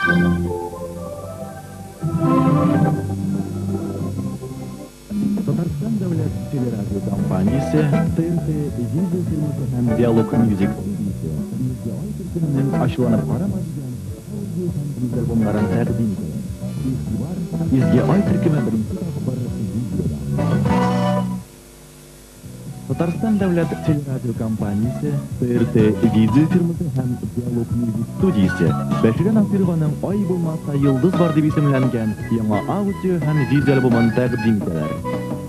Татарстан дәүләт телерадио компаниясе ТРТ видео фильмы һәм диалог мюзик студиясе ай төркемнең ачуланып карамаган аудио һәм видео альбомнарын тәкъдим итә. Игътибар, изге ай төркеме беренче тапкыр видеода. Татарстан дәүләт телерадио компаниясе ТРТ видео фильмы һәм диалог мюзик студиясе Бәширә Насированың «Ай булмаса йолдыз бар» дип исемләнгән яңа аудио һәм видео альбомын тәкъдим итәләр.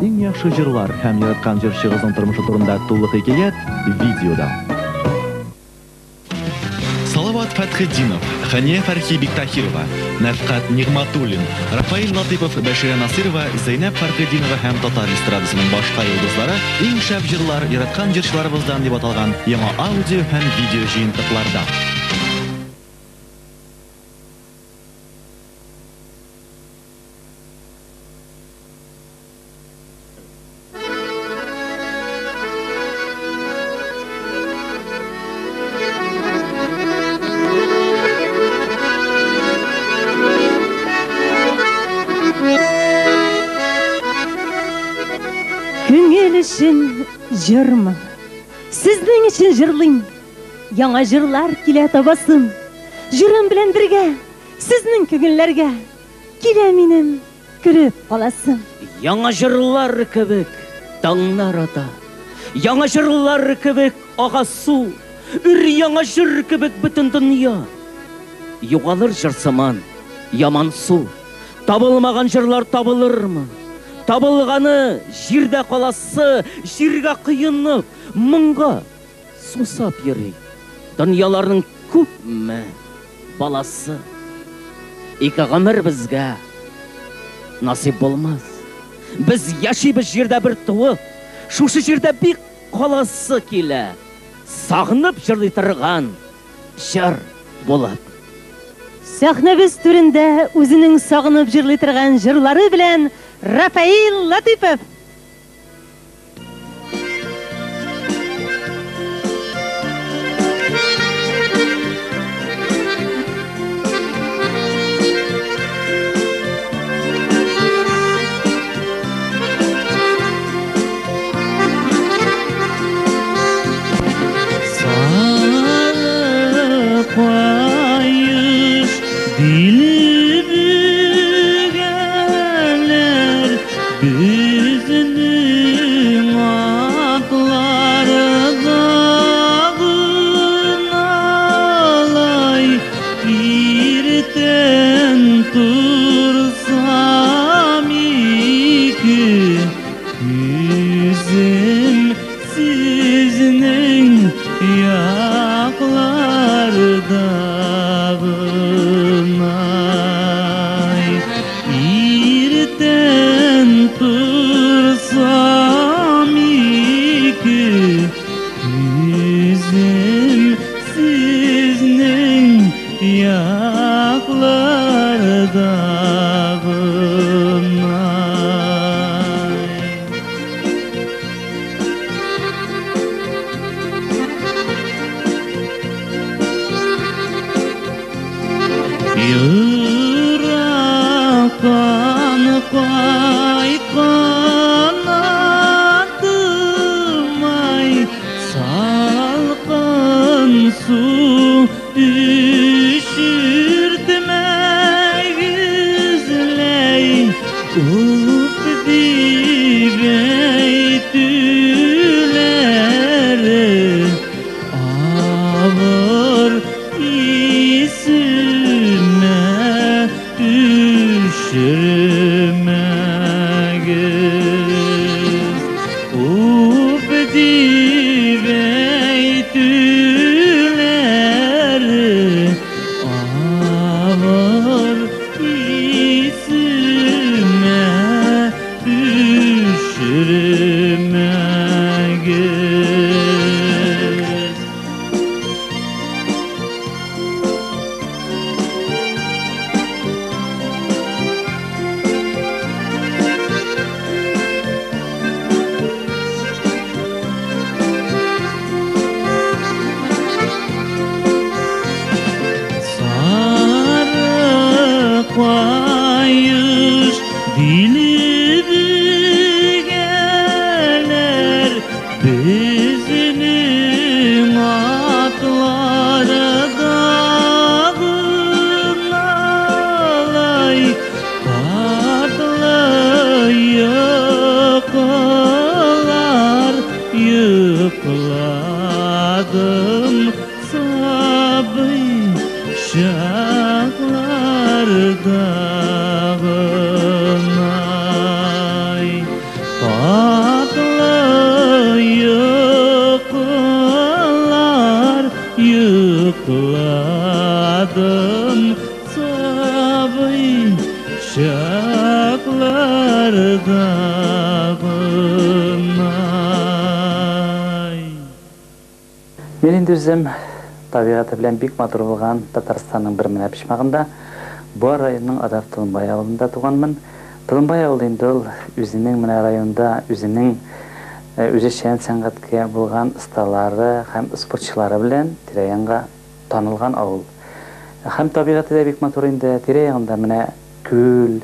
Иң яхшы җырлар һәм яраткан җырчыгызның тормышы турында тулы хикәят видеода. Салават Фәтхетдинов, Хания Фәрхи Биктахирова, Нәфкат Нигъматуллин, Рафаил Латыйпов, Бәширә Насирова, Зәйнәп Фәрхетдинова һәм татар эстрадасының башка йолдызлары иң шәп җырлар яраткан җырчыларыбыздан дип аталган яңа аудио һәм видео җыентыкларда. Күңел өчен җырмы, сезнең өчен җырлыйм. Яңа җырлар килә табасым. Җырым белән бергә, сезнең күңелләргә килә минем күреп каласым. Яңа җырлар кебек таңнар ата. Яңа җырлар кебек ага су. Үр яңа җыр кебек бөтен дөнья. Югалыр җырсыман, яман су. Табылмаган җырлар табылырмы? Табылганы җирдә каласы, җиргә кыйынып, моңга сусап йөри. Дөньяларның күпме баласы. Ике гомер безгә насип булмас. Без яшибез җирдә бер туып, шушы җирдә бик каласы килә. Сагынып җырлый торган җыр булып. Сәхнәбез түрендә үзенең сагынып җырлый торган җырлары белән Рафаил Латыйпов. Bizning atlardan alay irten tursam iki yüzüm sizning yaklardan ay irten tursam iki yüzüm sizning yaklardan Yırakkan kaykanatımay salkın su düşür Yokladım sabay şaklarda bunay. Менин дүрзем табигаты белән бик матур булган Татарстанның бер менә пишмагында Буа районының Адар Тылынбай авылында туганмын. Тылынбай авылы инде ул үзенең менә районда үзенең үзешчән сәнгатькә булган осталары һәм спортчылары белән тирә-янга танылган авыл. Һәм табигаты да бик матур инде. Тирә-янда менә күл,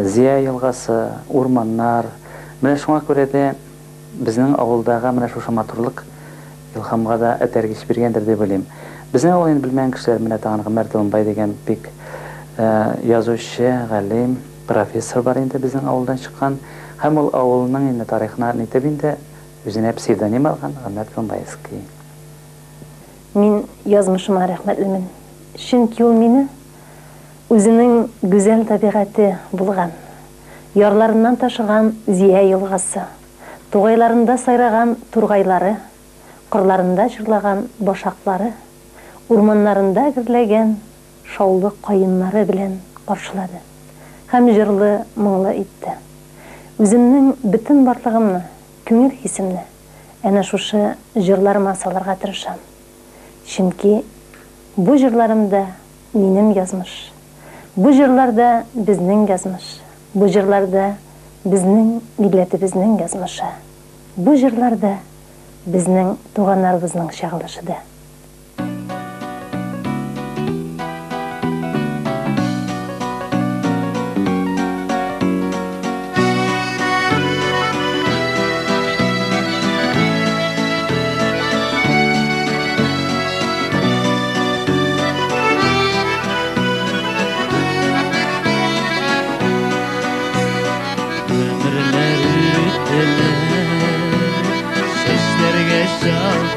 Зия елгасы, урманнар. Менә шуңа күрә дә безнең авылдагы менә шушы матурлык илһамга да этәргеч биргәндер дип уйлыйм. Безнең авылны белмәгән кешеләр менә тагын Гомәр Тылынбай дигән бик язучы, галим, профессор бар инде безнең авылдан чыккан. Һәм ул авылның инде тарихына нитеп инде үзенә псевдоним алган Гомәр Тылынбайский. Мин язмышыма рәхмәтлемен. Чөнки ул мине үзенең гүзәл табигаты булган, ярларыннан ташыган Зия елгасы, тугайларында сайраган тургайлары, кырларында җырлаган башаклары, урманнарында гөрләгән шаулы каеннары белән каршылады. Һәм җырлы, моңлы итте. Үземнең бөтен барлыгымны, күңел хисемне әнә шушы җырларыма салырга тырышам. Чөнки бу җырларымда минем язмыш. Бу җырларда безнең язмыш. Бу җырларда безнең милләтебезнең язмышы. Бу җырларда безнең туганнарыбызның чагылышы да.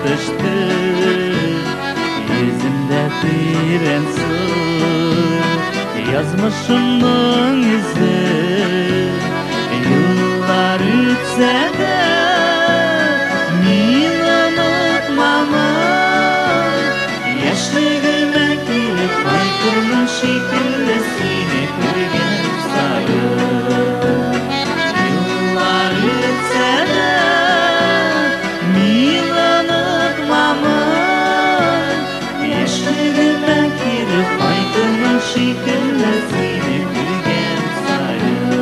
Düştü yüzümde diren su yazmışımın izi yıllar ütse de min unutmamam yaşlığıma girip haykırma şekilde seni görgen sayım yıllar ütse de şekilde seni görgen sayım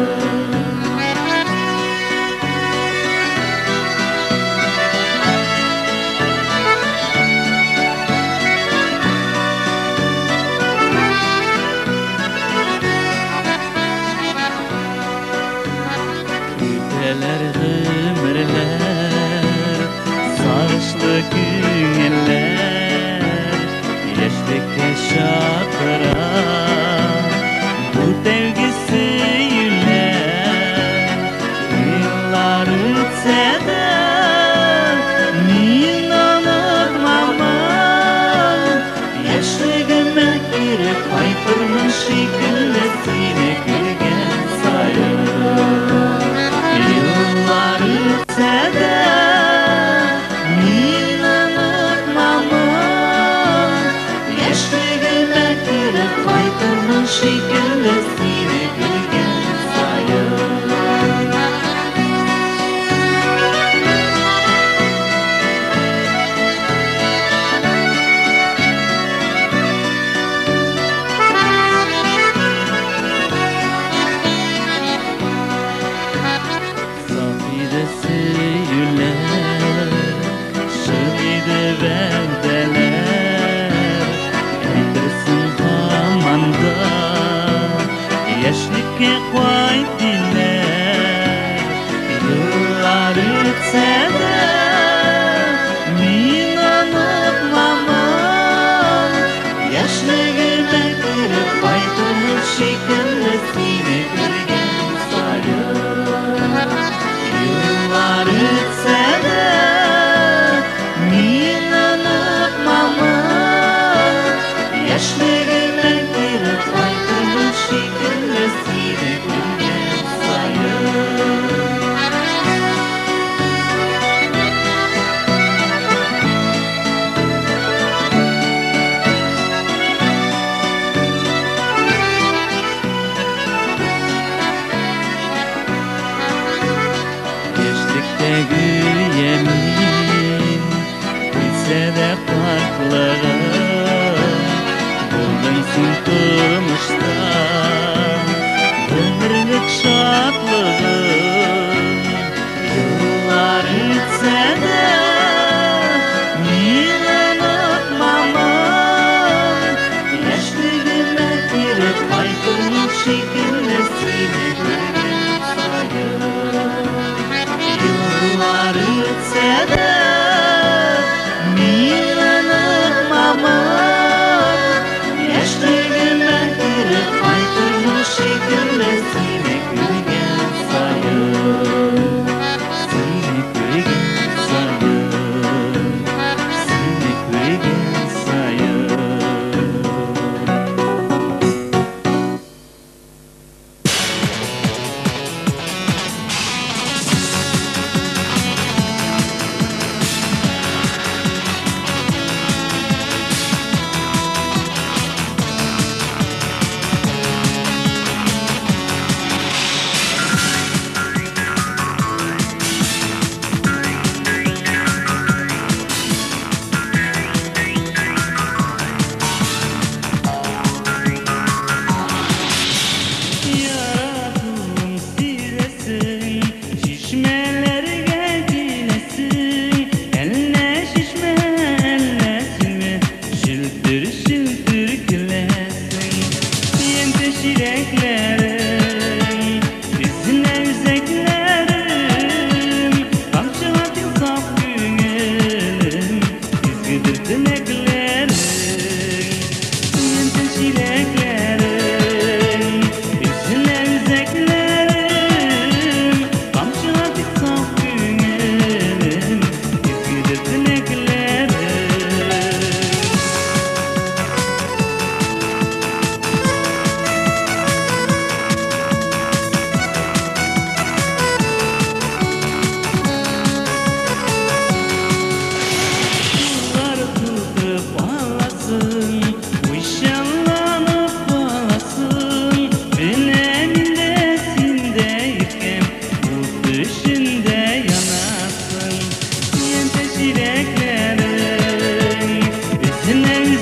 Küpeler gümürler sarışlı günler yaşlıkta şakıra şekilde seni görgen sayım yıllar ütse de min unutmamam yaşlığıma girip kaytırma şekilde seni görgen sayım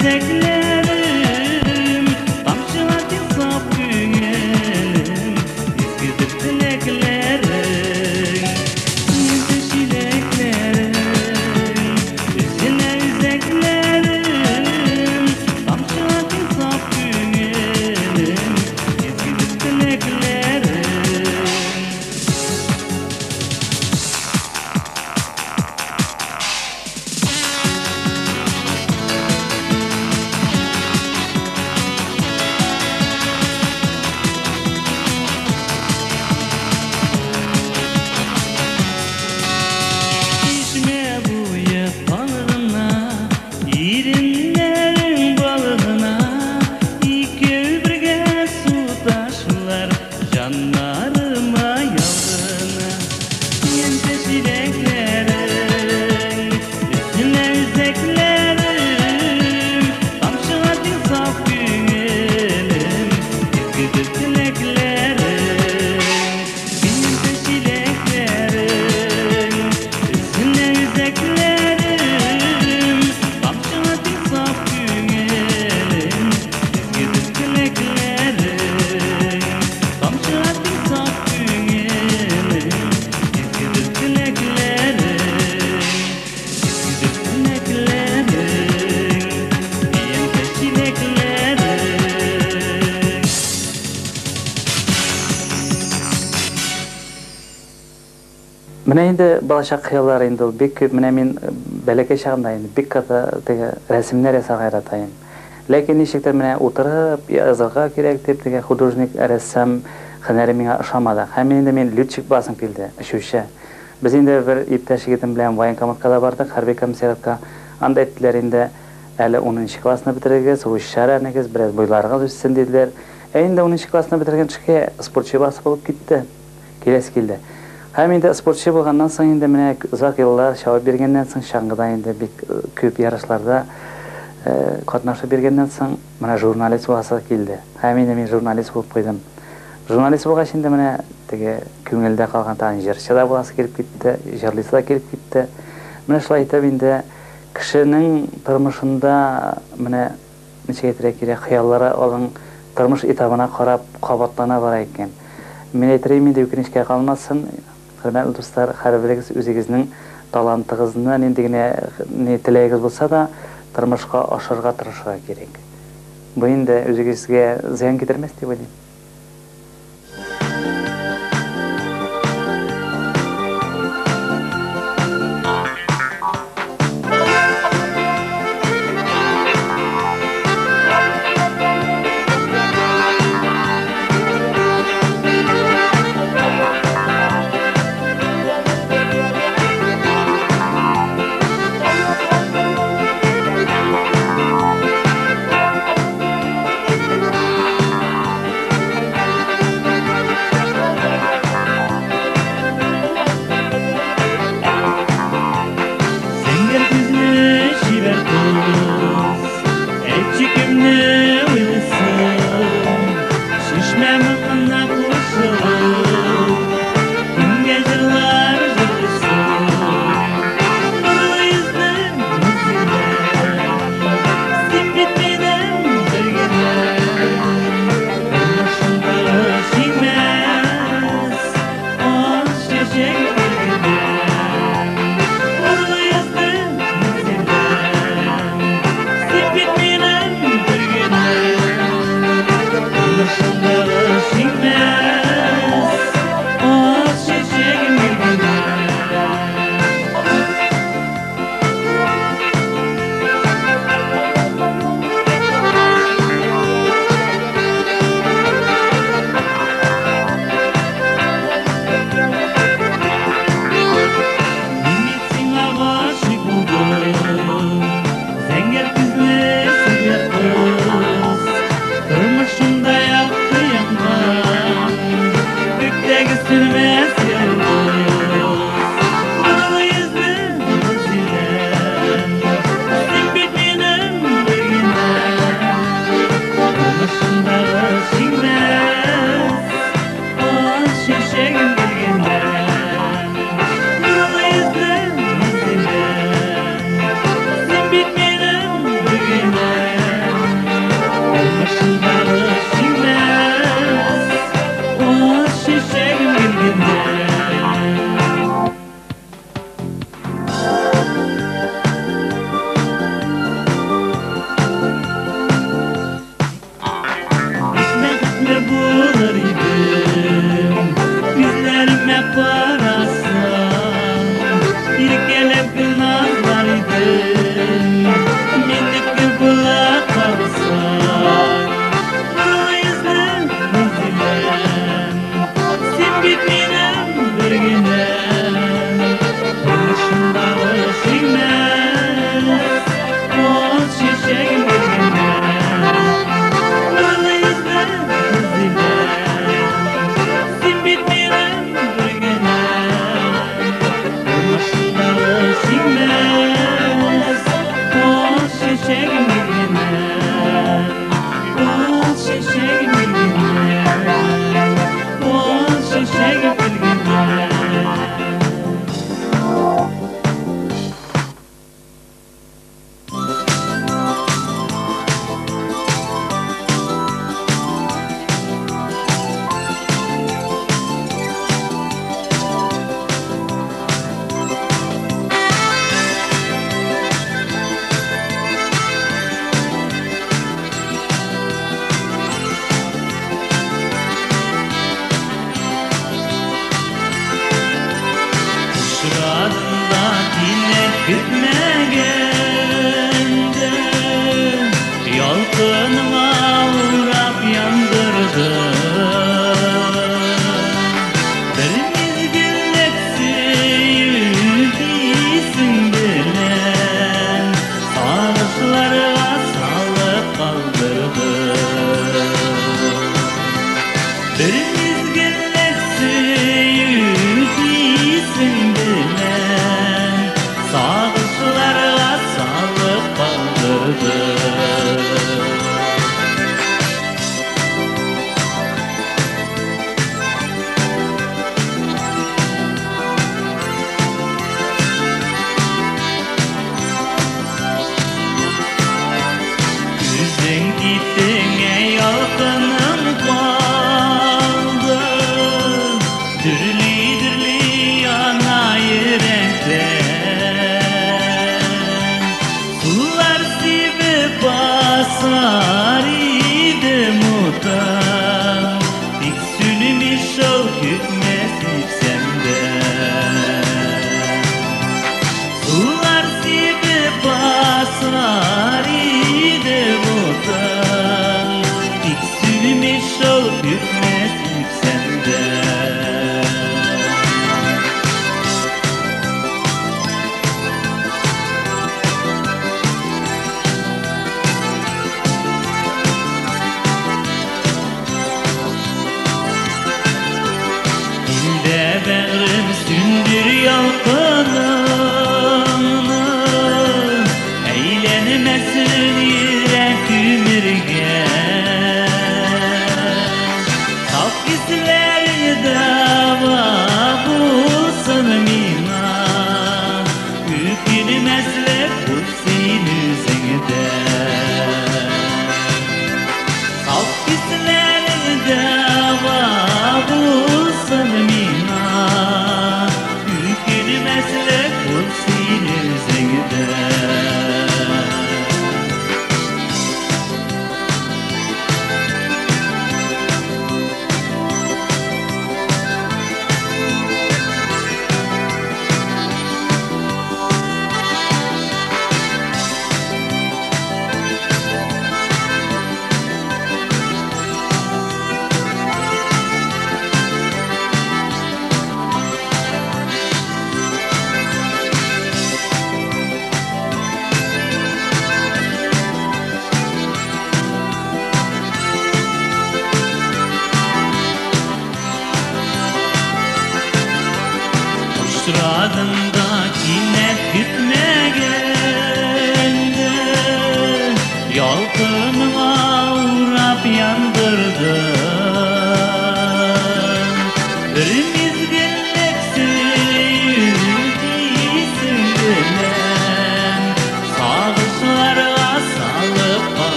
üzeklerim Tamşılar saf günelim Eskizip dileklerim Yüzü çileklerim Üstüne üzeklerim Tamşılar saf günelim Eskizip dileklerim İçme buya balığına, irinlerin balığına, İki birge su taşlar, canlarıma yavrına. Yente çileklerin, üstüne üzeklerim, Tamşıladın saf günelim, eskidi dileklerim. Yente çileklerin, üstüne üzeklerim, Tamşıladın saf günelim, eskidi dileklerim. Tamşıladın saf günelim, eskidi dileklerim. Eskidi dileklerim, yente çileklerim. Менә инде балачак хыяллар инде ул бик күп. Менә мин бәләкәй чагымда инде бик ката теге рәсемнәр ясарга яратайм. Ләкин ничектер менә утырып язарга кирәк дип теге художник, рәссам һөнәре миңа ошамады. Һәм инде мин летчик басым килде, очучы. Без инде бер иптәш егетем белән военкоматкада бардык, хәрби комиссариатка. Анда әйттеләр инде әле 10нчы классны бетергез, сугышчарагыз, бераз буйларыгыз үссен диделәр. Инде 10нчы классны бетергән кешегә спортчы басып булып китте. Киләсе килде. Һәм инде спортчы булганнан соң инде менә озак еллар чабып бергәннән соң чаңгыда инде бик күп ярышларда катнашып бергәннән соң менә журналист буласы килде. Һәм инде мин журналист булып куйдым. Журналист булгач инде менә теге күңелдә калган тагын җырчы да буласы килеп китте, җырлыйсы да килеп китте. Менә шулай итеп инде кешенең тормышында менә ничек әйтергә кирәк, хыяллары алың тормыш этабына карап кабатлана бара икән. Мин әйтергә инде үкенечкә калмасын. Хөрмәтле дуслар, һәрберегез үзегезнең талантыгызны нинди генә теләгегез булса да тормышка ашырга тырышырга кирәк. Бу инде үзегезгә зыян китермәс дип уйлыйм.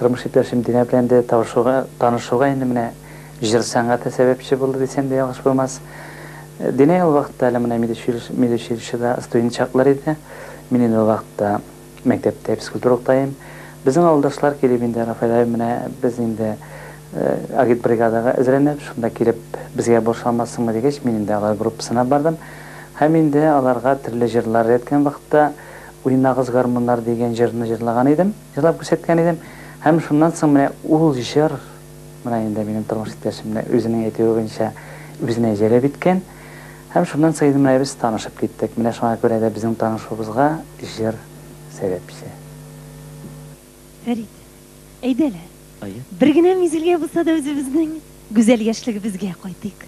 Turmuş iптешim Дине белән дә танышуга инде менә җыр сәнгате сәбәпче булды дисәм дә ялгыш булмас. Дине ул вакытта әле менә медучилищеда студент чаклар иде. Мин инде ул вакытта мәктәптә физкультура укытайм. Безнең авылдашлар килеп инде Рафаэль менә без инде агит бригадага әзерләнеп, шунда килеп безгә борчалмассыңмы дигәч, мин инде алар группасына бардым. Һәм инде аларга төрле җырлар әйткән вакытта Уйнагыз гармуннар дигән җырны җырлаган идем, җырлап күрсәткән идем. Һәм шуннан соң менә ул җыр, менә инде минем тормыш иптәшем үзенең әйтүе буенча үзенә җәлеп иткән. Һәм шуннан соң менә без танышып киттек. Менә шуңа күрә дә безнең танышуыбызга җыр сәбәпче. Фәрит, әйдәле. Ая, Бер генә мизелгә булса да үзебезнең гүзәл яшьлегебезгә кайтыйк.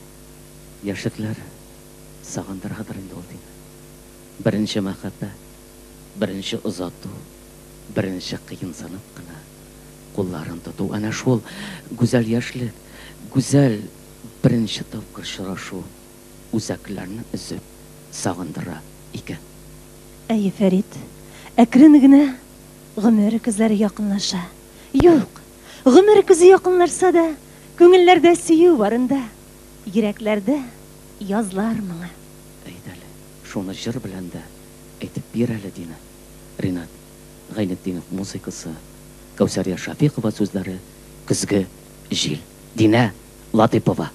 яшьлекләр сагындыргадыр инде ул дин. Беренче мәхәббәт, беренче озату, беренче кыенсынып кына кулларын тоту. Әнә шул гүзәл яшьлек, гүзәл беренче тапкыр очрашу үзәкләрне өзеп сагындыра икән. Әйе, Фәрит, әкрен генә гомер күзләре якынлаша. Юк, гомер күзе якынлашса да, күңелләрдә сөю барында, йөрәкләрдә язлар моңа. Әйдәле, шуны җыр белән дә әйтеп бир әле Дина. Ринат Гайнетдинов музыкасы, Кәүсәрия Шафиқова сүзләре, көзге җил. Дина Латыйпова.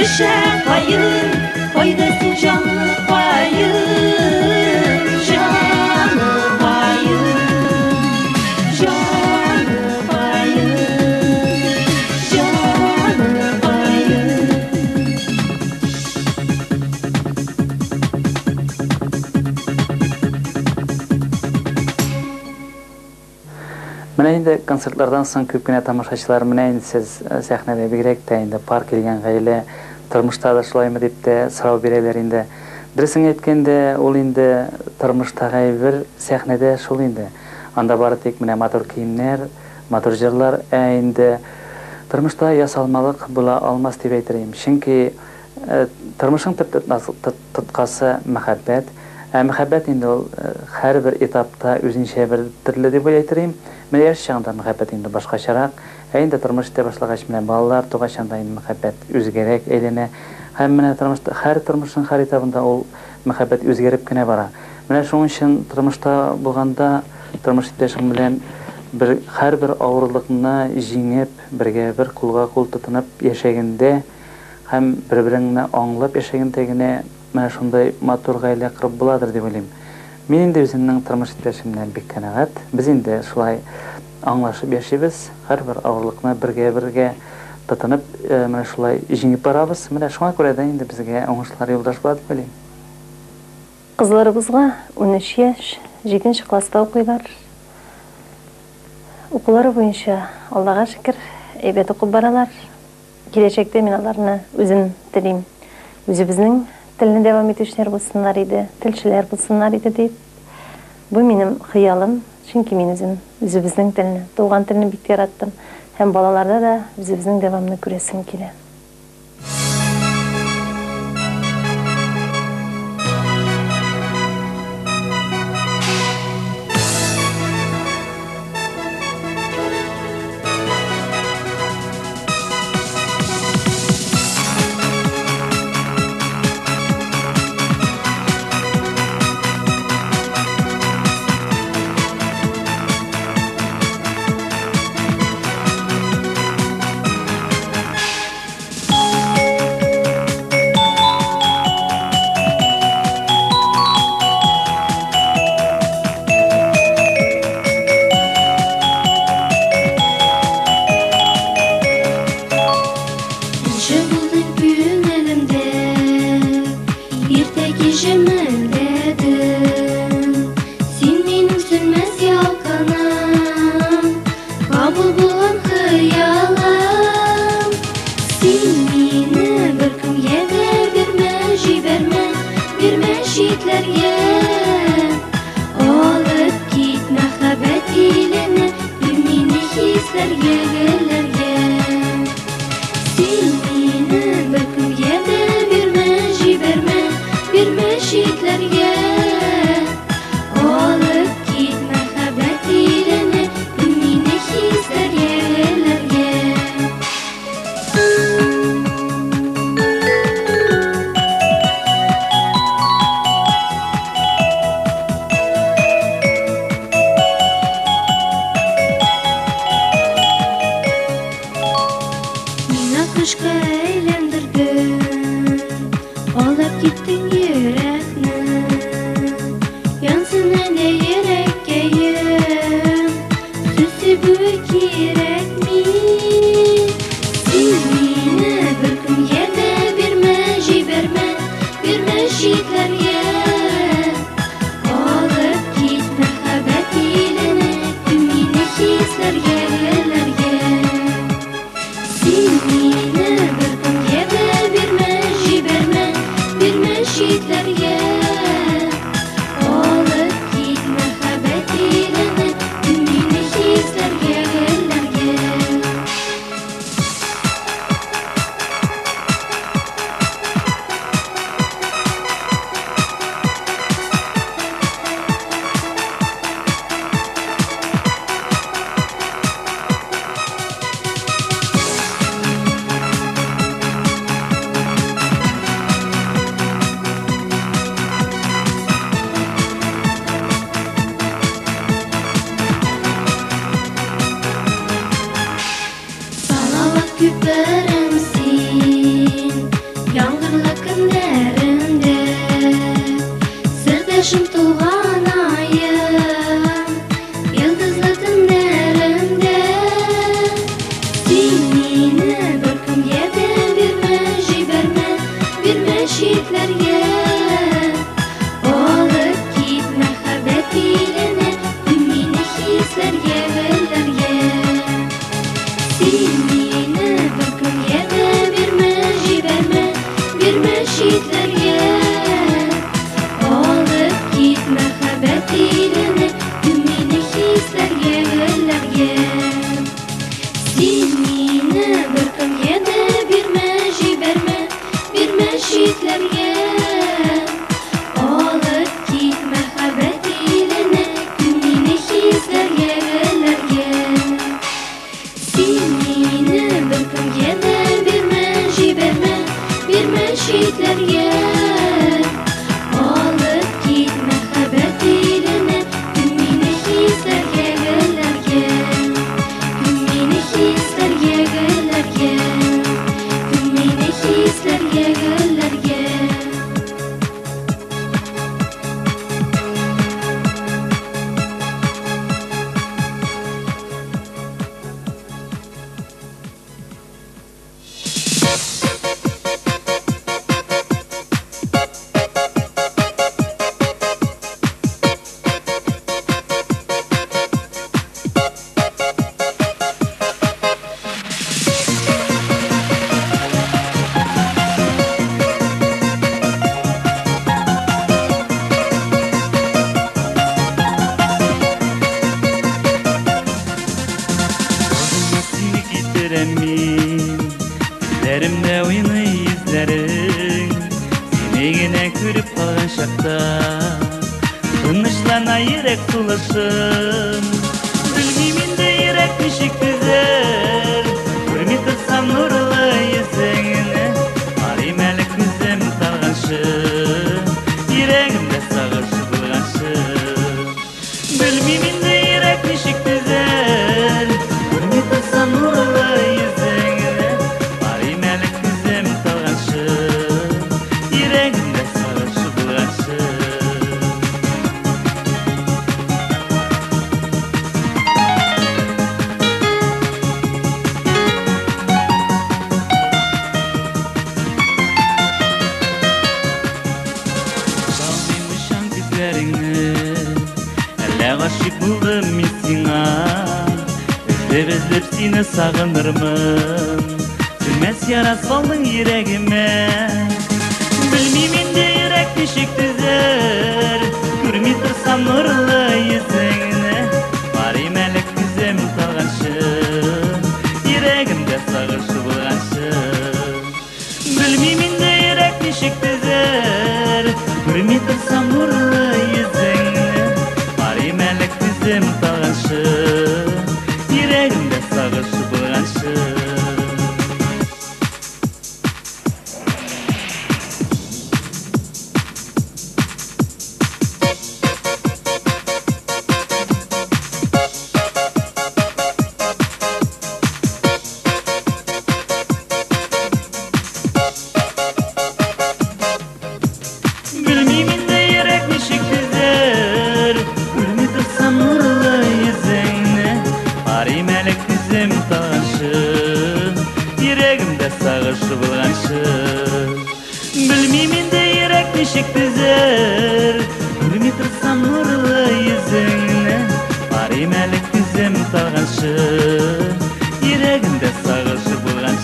Düşer hayır, faydası canlı hayır, canlı hayır, canlı hayır, canlı hayır. Менә инде концертлардан соң күп кенә тамашачылар менә инде сез сәхнәдә бигрәк тә инде пар килгән гаилә тормышта да шулаймы дип тә сорау бирәләр инде. Дөресен әйткәндә, ул инде тормыштагы бер сәхнәдә шул инде. Анда бары тик менә матур киемнәр, матур җырлар, инде тормышта ясалмалык була алмас дип әйтергә. Чөнки тормышның тоткасы мәхәббәт. Мәхәббәт инде ул һәрбер этапта үзенчә бер төрле дип әйтергә. Менә яшь чагында мәхәббәт инде башкачарак, инде тормыш итә башлагач менә балалар тугачанда инде мәхәббәт үзгәрәк әйләнә. Һәм менә тормышта һәр тормышның һәр этабында ул мәхәббәт үзгәреп кенә бара. Менә шуның өчен тормышта булганда тормыш иптәшең белән бер һәрбер авырлыкны җиңеп, бергә бер кулга кул тотынып яшәгәндә һәм бер-береңне аңлап яшәгәндә генә менә шундай матур гаилә кырып буладыр дип уйлыйм. Мин инде үземнең тормыш иптәшемнән бик канәгать. Без инде шулай аңлашып яшибез, һәрбер авырлыкны бергә тотынып, менә шулай җиңеп барабыз. Менә шуңа күрә дә инде безгә уңышлар юлдаш була дип уйлыйм. Кызларыбызга 13 яшь, 7 класста укыйлар. Укулары буенча Аллага шөкер, әйбәт укып баралар. Киләчәктә мин аларны үзем телим. Үзебезнең телне дәвам итүчеләр булсыннар иде, телчеләр булсыннар иде дип. Бу минем хыялым, чөнки мин үзебезнең телне, туган телне бик яраттым. Һәм балаларда да үзебезнең дәвамны күрәсем килә. хисләргә. Алып кит мәхәббәт иленә, мине хисләргә гөлләргә. Син мине бер көнгә дә бирмә, җибәрмә, бирмә читләргә. Алып кит мәхәббәт иленә, мине хисләргә гөлләргә. Син мине бер көнгә дә бирмә, җибәрмә, бирмә читләргә. Алып кит мәхәббәт иленә, мине хисләргә гөлләргә. Син мине бер көнгә дә бирмә, җибәрмә, бирмә читләргә. Алып кит мәхәббәт иленә, мине хисләргә гөлләргә. Мине хисләргә гөлләргә. Мине хисләргә гөлләргә. Seni getirem min, izlerimde oyunu izlerim. Seni yine görüp kalgan şakta, tınışlana yürek tulaşım. Bilmeyim de yürek nişik güzel, görmey tutsam nurlu yüzüngni. Arayım eli gözüm talganşım, yüreğimde sağırşı bulganşım. Bilmeyim de yürek nişik güzel, görmey tutsam nurlu yüzüngni. Arayım eli gözüm talganşım, yüreğimde sağırşı bulganşım. Sağlaymışan gözlerini, elle aşık buldum men sina. Özlep seni sağınırmın, sönmez yara saldın yüreğime. Bilmeyim de yürek nişik düzer, görmey tursam nurlu yüzüngni. Barayım eli gözüm talganşım, yüreğimde sağırşı bulganşım. Bilmeyim de yürek nişik düzer, görmey tursam nurlu yüzüngni. Barayım eli gözüm talganşım, yüreğimde sağırşı bulganşım. Bilmeyim de yürek nişik düzer, görmey tursam nurlu yüzüngni. Arayım eli gözüm talganşım, yüreğimde sağırşı bulganşım. Bilmeyim de yürek nişik düzer, görmey tursam nurlu yüzüngni. Arayım eli gözüm talganşım, yüreğimde sağırşı bulganşım.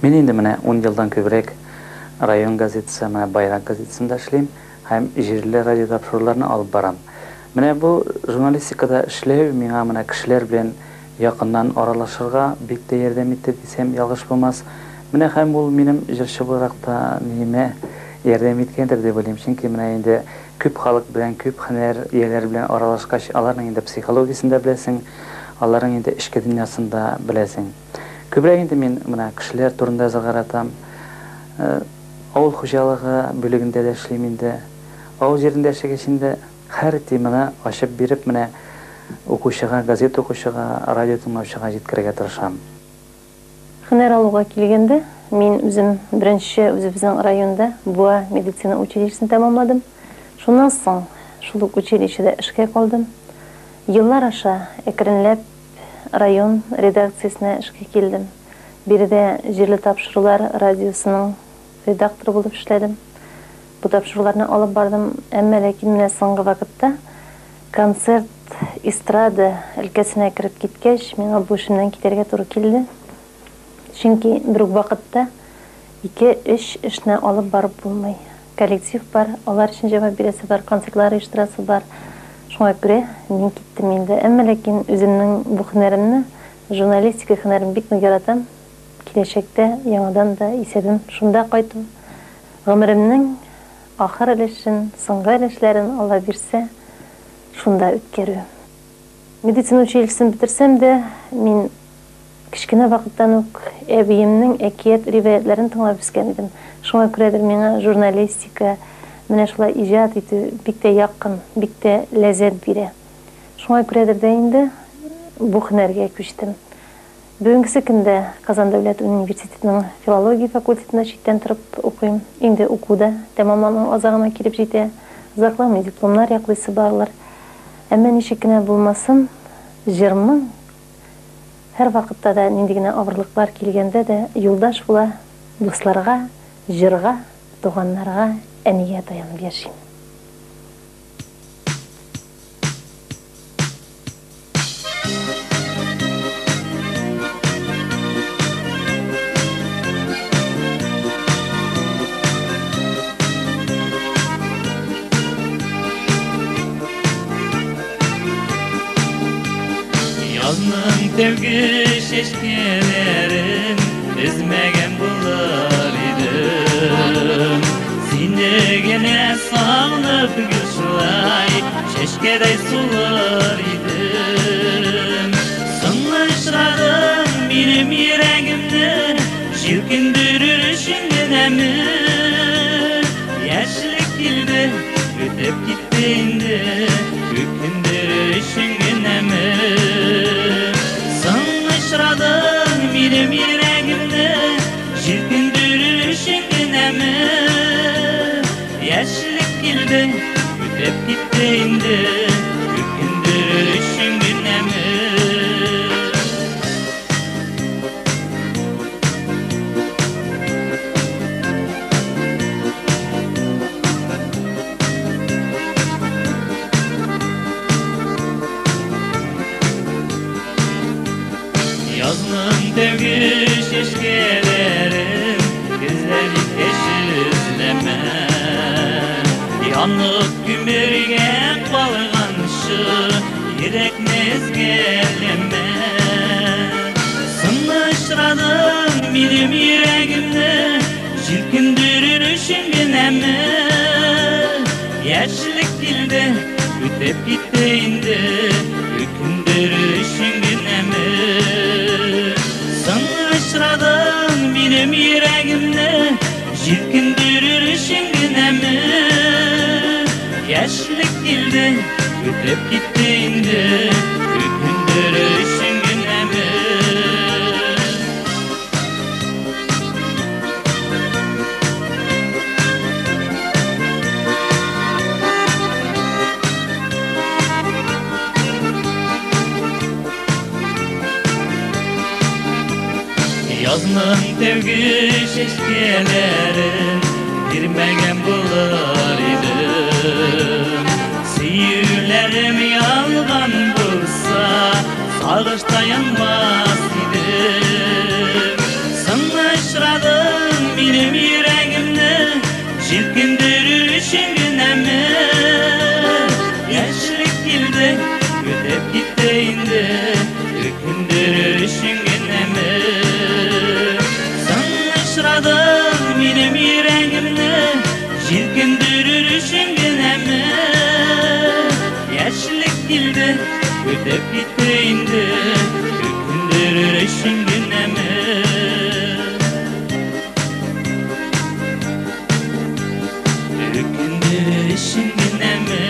Мен енді міне 10 жылдан көбірек район газетасы, міне Байрақ газетасында эшлейм, һәм жерле радио тапшыруларны алып барам. Менә бу журналистикада эшләү миңа менә кешеләр белән якыннан аралашырга бик тә ярдәм итте дисәм ялгыш булмас. Менә һәм ул минем җырчы буларак та ниме ярдәм иткәндер дип уйлыйм. Чөнки менә инде күп халык белән, күп һөнәр ияләре белән аралашкач, аларның инде психологиясын да беләсең, аларның инде эчке дөньясын да беләсең. Күбрәк инде мин менә кешеләр турында загаратам. Авыл хуҗалыгы бүлегендә дә эшлим инде. Авыл җирендә эшләгәч инде һәр теманы ачып биреп менә укучыга, газет укучыга, радио тыңлаучыга җиткерергә тырышам. Һөнәр алуга килгәндә, мин үзем беренче үзебезнең районда Буа медицина училищесын тәмамладым. Шуннан соң шул ук училищеда эшкә калдым. Еллар аша әкренләп район редакциясенә эшкә килдем. Биредә җирле тапшырулар радиосының редакторы булып эшләдем. Бу тапшыруларны алып бардым, әмма ләкин менә соңгы вакытта концерт, эстрада өлкәсенә кирип киткәч, миңа бу эшемнән китәргә туры килде. Чөнки бер үк вакытта 2-3 эшне алып барып булмый. Коллектив бар, алар өчен җавап бирәсе бар, концертлар оештырасы бар. Шуңа күрә мин киттем инде. Әмма ләкин үземнең бу һөнәремне, журналистика һөнәрен бик нык яратам. Киләчәктә яңадан да исәбем шунда кайту. Гомеремнең ахыр өлешен, соңгы өлешләрен Алла бирсә, шунда үткәрү. Медицина училищесын бетерсәм дә, мин кичкенә вакыттан ук әбиемнең әкият риваятларын тыңлап үскән идем. Шуңа күрәдер миңа журналистика, менә шулай иҗат итү бик тә якын, бик тә ләззәт бирә. Шуңа күрәдер дә инде бу һөнәргә күчтем. Бүгенге көндә Казан дәүләт университетының филология факультетына читтән торып укыйм. Инде укуда тәмамлану азагына килеп җитә. Заклама дипломнар яклыйсы барлар. Әмма ничек кенә булмасын, җырның һәр вакытта да нинди генә авырлыклар килгәндә дә юлдаш була дусларга, җырга, туганнарга, әнигә таянып яшим. Yazның тәүге шешкелерін үзмәгән булар идем. Сине генә сагынып гүшләй, шешкәдәй сулар идем. Соңгы очрадың минем йөрәгемне, җилкендерер өчен генәме? Яшьлек килде, үтеп китте инде, үкендерер өчен генәме? Минем йөрәгемне җилкендерер өчен генәме? Яшьлек килде, үтеп китте инде, үкендерер өчен генәме? Yazның тәүге шешкелерін күзләнеп кешезләмә. Янып күмергә калганчы йөрәкне эзгәләмә. Соңгы очрадың минем йөрәгемне, җилкендерер өчен генәме? Яшьлек килде, үтеп китте инде, үкендерер өчен генәме? Очрадың минем йөрәгемне, җилкендерер өчен генәме? Яшьлек килде, үтеп китте инде, үкендерер өчен генәме? Yazның тәүге шешкелерін бирмәгән булар идем. Сөюләрем ялган булса, сагышта янмас идем. Соңгы очрадың минем йөрәгемне, җилкендерер өчен генәме? Яшьлек килде, үтеп китте инде, үкендерер өчен генәме? Минем йөрәгемне, җилкендерер өчен генәме? Яшьлек килде, үтеп китте инде, үкендерер өчен генәме? Үкендерер өчен генәме?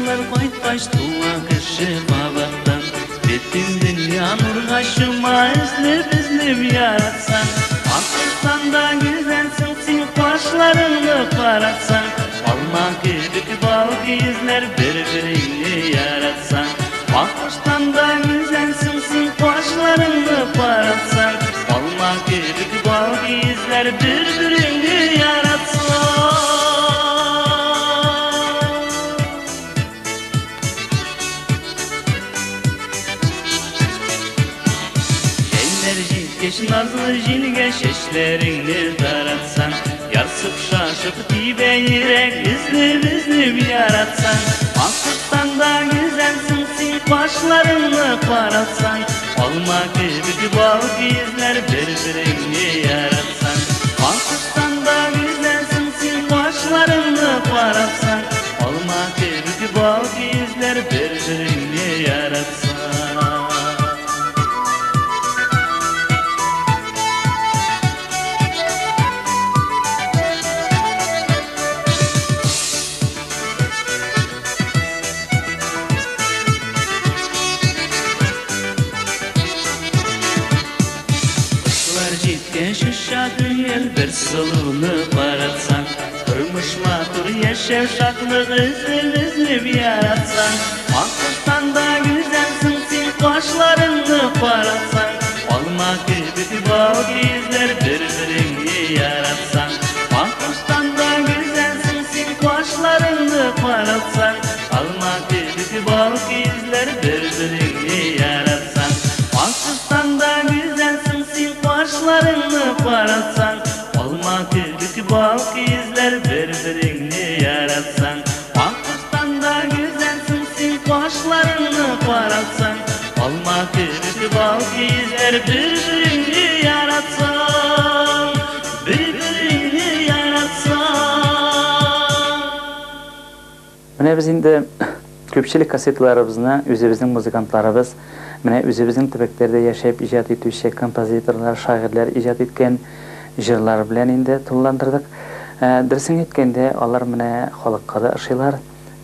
Kuşlar qaytqaç tuğan kışı babaktan Betin dünya nurga şuma izlib yaratsan Pakistan'da güzelsin sen kaşlarını paratsan Alma kibik bal izler birbirini yaratsan Pakistan'da güzelsin sen kaşlarını paratsan Alma kibik bal izler birbirini yaratsan Geç nazlı jilge şeşlerini daratsan Yarsıp şaşıp dibe yürek izlib yaratsan Pakistan'da güzelsin sen başlarını paratsan Alma kibik bal izler birbirini yaratsan Pakistan'da güzelsin sen başlarını paratsan Alma kibik bal izler birbirini yaratsan Şişadıyel bir sılığını paratsan Durmuş matur yaşav şaklık izlib yaratsan Pakistan'da güzelsin sen kaşlarını paratsan Alma kibik bal izler birbirini yaratsan Pakistan'da güzelsin sen kaşlarını paratsan Alma kibik bal izler birbirini yaratsan Pakistan'da güzelsin sen kaşlarını paratsan Alma kibik bal izler birbirini yaratsan Pakistan'da güzelsin sen kaşlarını paratsan Alma kibik bal izler birbirini yaratsan Birbirini yaratsan Mine biz indi köpçilik kasetlarımızını özümüzün muzikantlarımız Mine özümüzün tübeklerde yaşayıp icad etüşe kompozitorlar, şairler icad etken jırlar bilen indi tullandırdık. Dersin etkende onlar mine halykka da ışılar.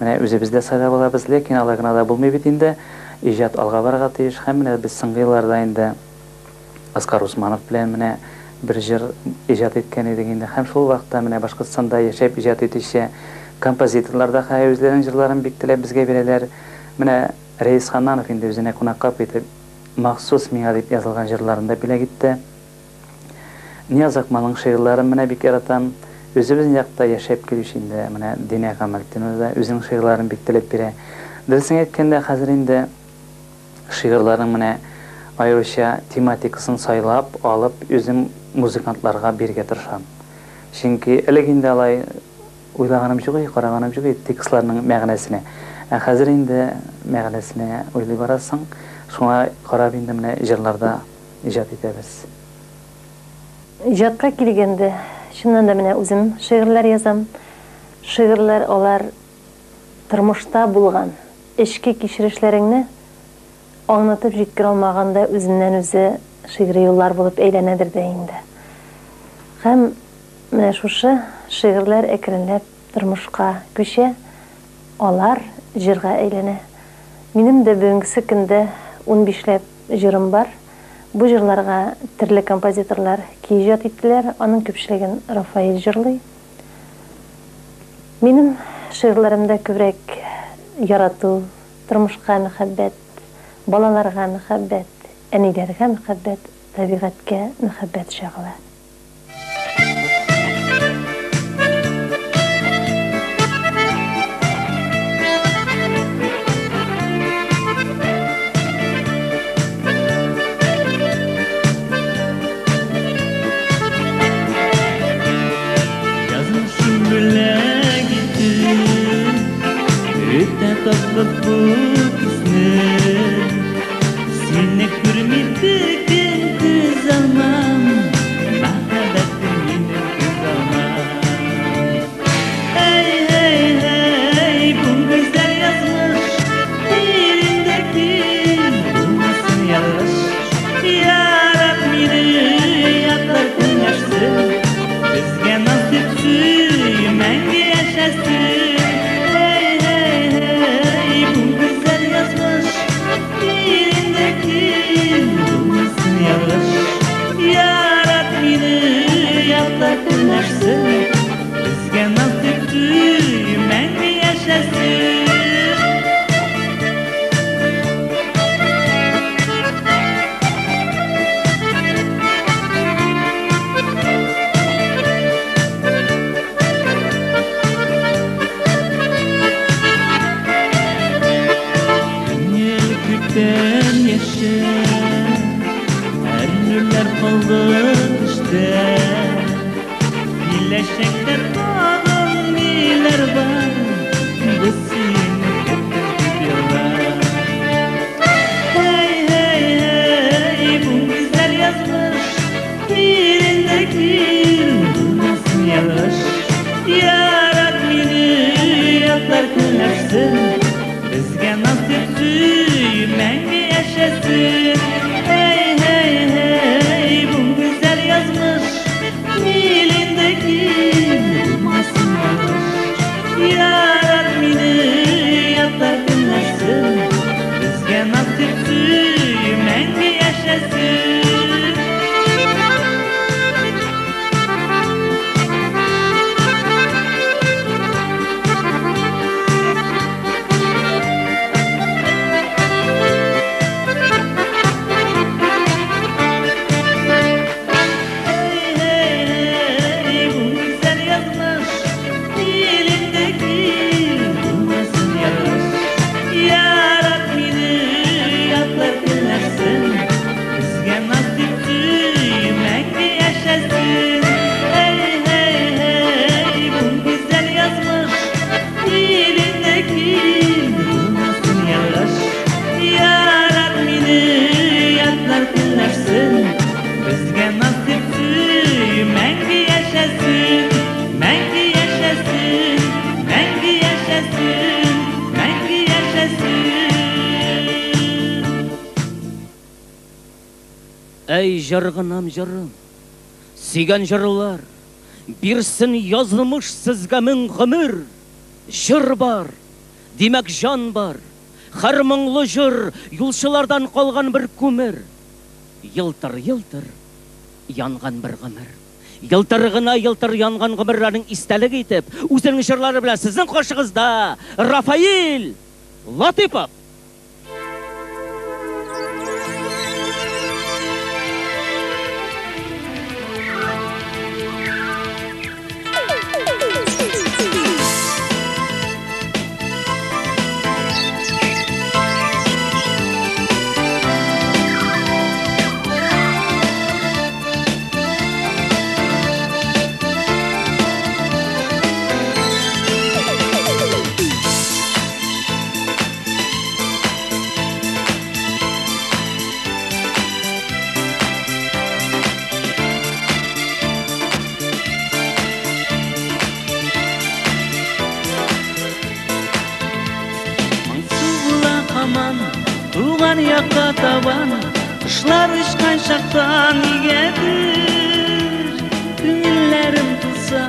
Mine özümüzde sayda bolabız, lekin alagına da bulmay bitinde icad alga barga tiyiş. Hem mine biz sыңгыйларда indi Askar Usmanov bilen mine bir jır icad etken edik indi. Hem şol vaqtda mine Başkırtstanda yaşayıp icad etüşe kompozitorlar da özlerinin jırlарын biktilep bizge bereler. Mine Reis Xananov indi özüne kunakka etip maxsus miňa dip yazılgan jırlarında bile gitti. Niyaz Akmal'ın şiirleri mine bik yaratan özümüzün ýakda yaşayıp gelişinde mine Dine Kamaltdinov da özünün şiirlerini biktilep bire. Dilsin etkende hazır indi şiirlerin mine ayrıca tematikasını saylap alıp özüm muzikantlarga birge tırşan. Çünkü eleginde alay uylaganım jogy, garaganım jogy tekstlarının mägnesine. Hazır indi mägnesine uylay barasaň, şoňa garap indi mine jırlarda ijad etebez. İcadqa kelgende şundan da mine özüm şiirler yazam. Şiirler olar turmuşta bulgan eşki kişirişlerini anlatıp jetkir almaganda özünden özü şiiri yollar bulup eýlenedir deyinde. Hem mine şuşy şiirler ekrenlep turmuşka güşe olar jırga eýlene. Minim de bugünkü günde 15 jırım var. Bu jırlarga türlü kompozitorlar ijad etdiler. Onun köpçiligin Rafael jırlay. Minim şiirlerimde köprek yaratu, turmuşka muhabbet, balalarga muhabbet, enilerge muhabbet, tabiatga muhabbet şagla. Tatlı bu kızını seni görmedikken kız almam Mahabbetim yine kız almam Hey hey hey bu güzel yazmış Dilindeki bulmasın yanlış Yarab beni yatarken yaşsın Bizge nasip süymenge yaşasın Hey hey hey tilersin bizga nasib suymangi yashasin hey hey hey bu güzel yazmış dilindeki bulmasın yarar meni yatar tilersin bizga nasib suymangi yashasin Ey жарғынам жырым, сүйген жырлар, берсін yazılmış сізге мың ғұмыр. Жыр бар, демек жан бар, har мұңлы жыр, юлшылардан қалған бір көмір. Йылтыр-йылтыр, янған бір ғұмыр. Йылтырғына йылтыр янған ғұмырларын истәлік етіп, өзінің жырлары білән сіздің қошығызда Рафаил Латипов. Туған яққа табан, қышлар ұшқан шақтан егедір. Күңіллерім тұлса,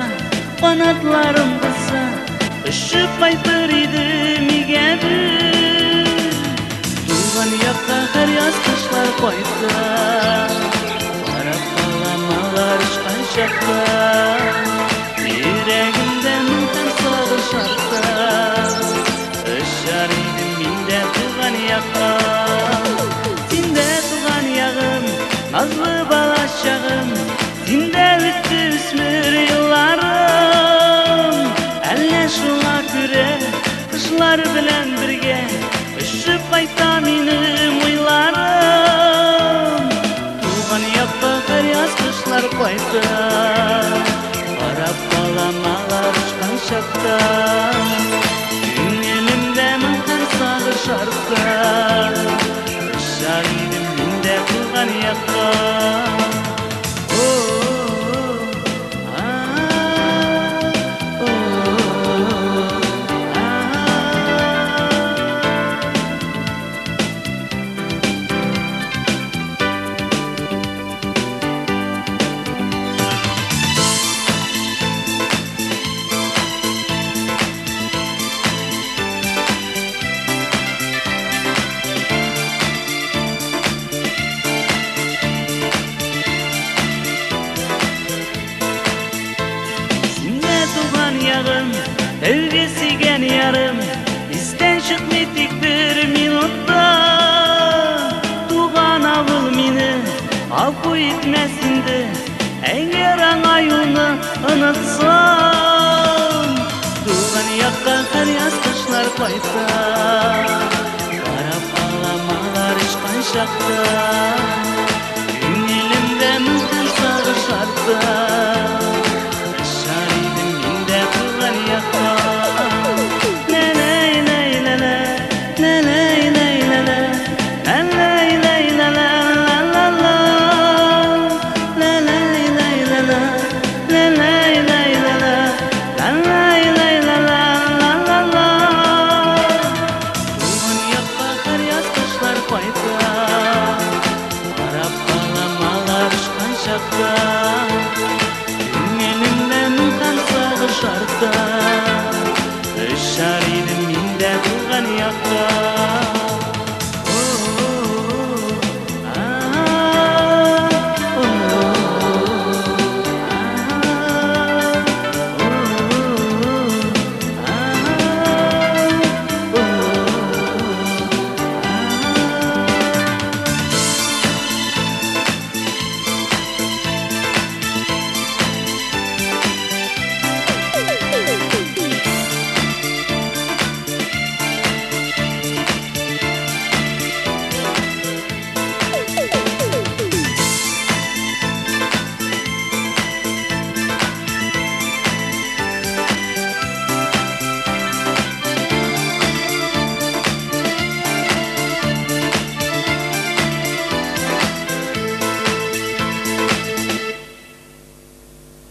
қанатларым бұлса, ұшып айтыр едім егедір. Туған яққа қар яз қышлар қойса, барап қаламалар ұшқан шақта, жүрегімде мүмкін сағыш артса, ұшар едім менде туған яққа. Сенде туған яғым, назлы бала шағым, сенде өтті үсмір yıllarım. Әлі шуңа күре, қышлар білән бірге, ұшып қайта менің ойларым. Туған яққа қар яз қышлар қойса, қарап қаламалар ұшқан шақта, күңелімде мүмкін сағыш артса, ұшар едім менде туған яққа. Тәуге сүйген ярым, істен шықмай тек бір минутта. Туған ауыл мені ғафу етмесінді, әгер аңаюны ұнытсам. Туған яққа қар яз қышлар қойса, қарап қаламалар ұшқан шақта, күңелімде мүмкін сағыш артса,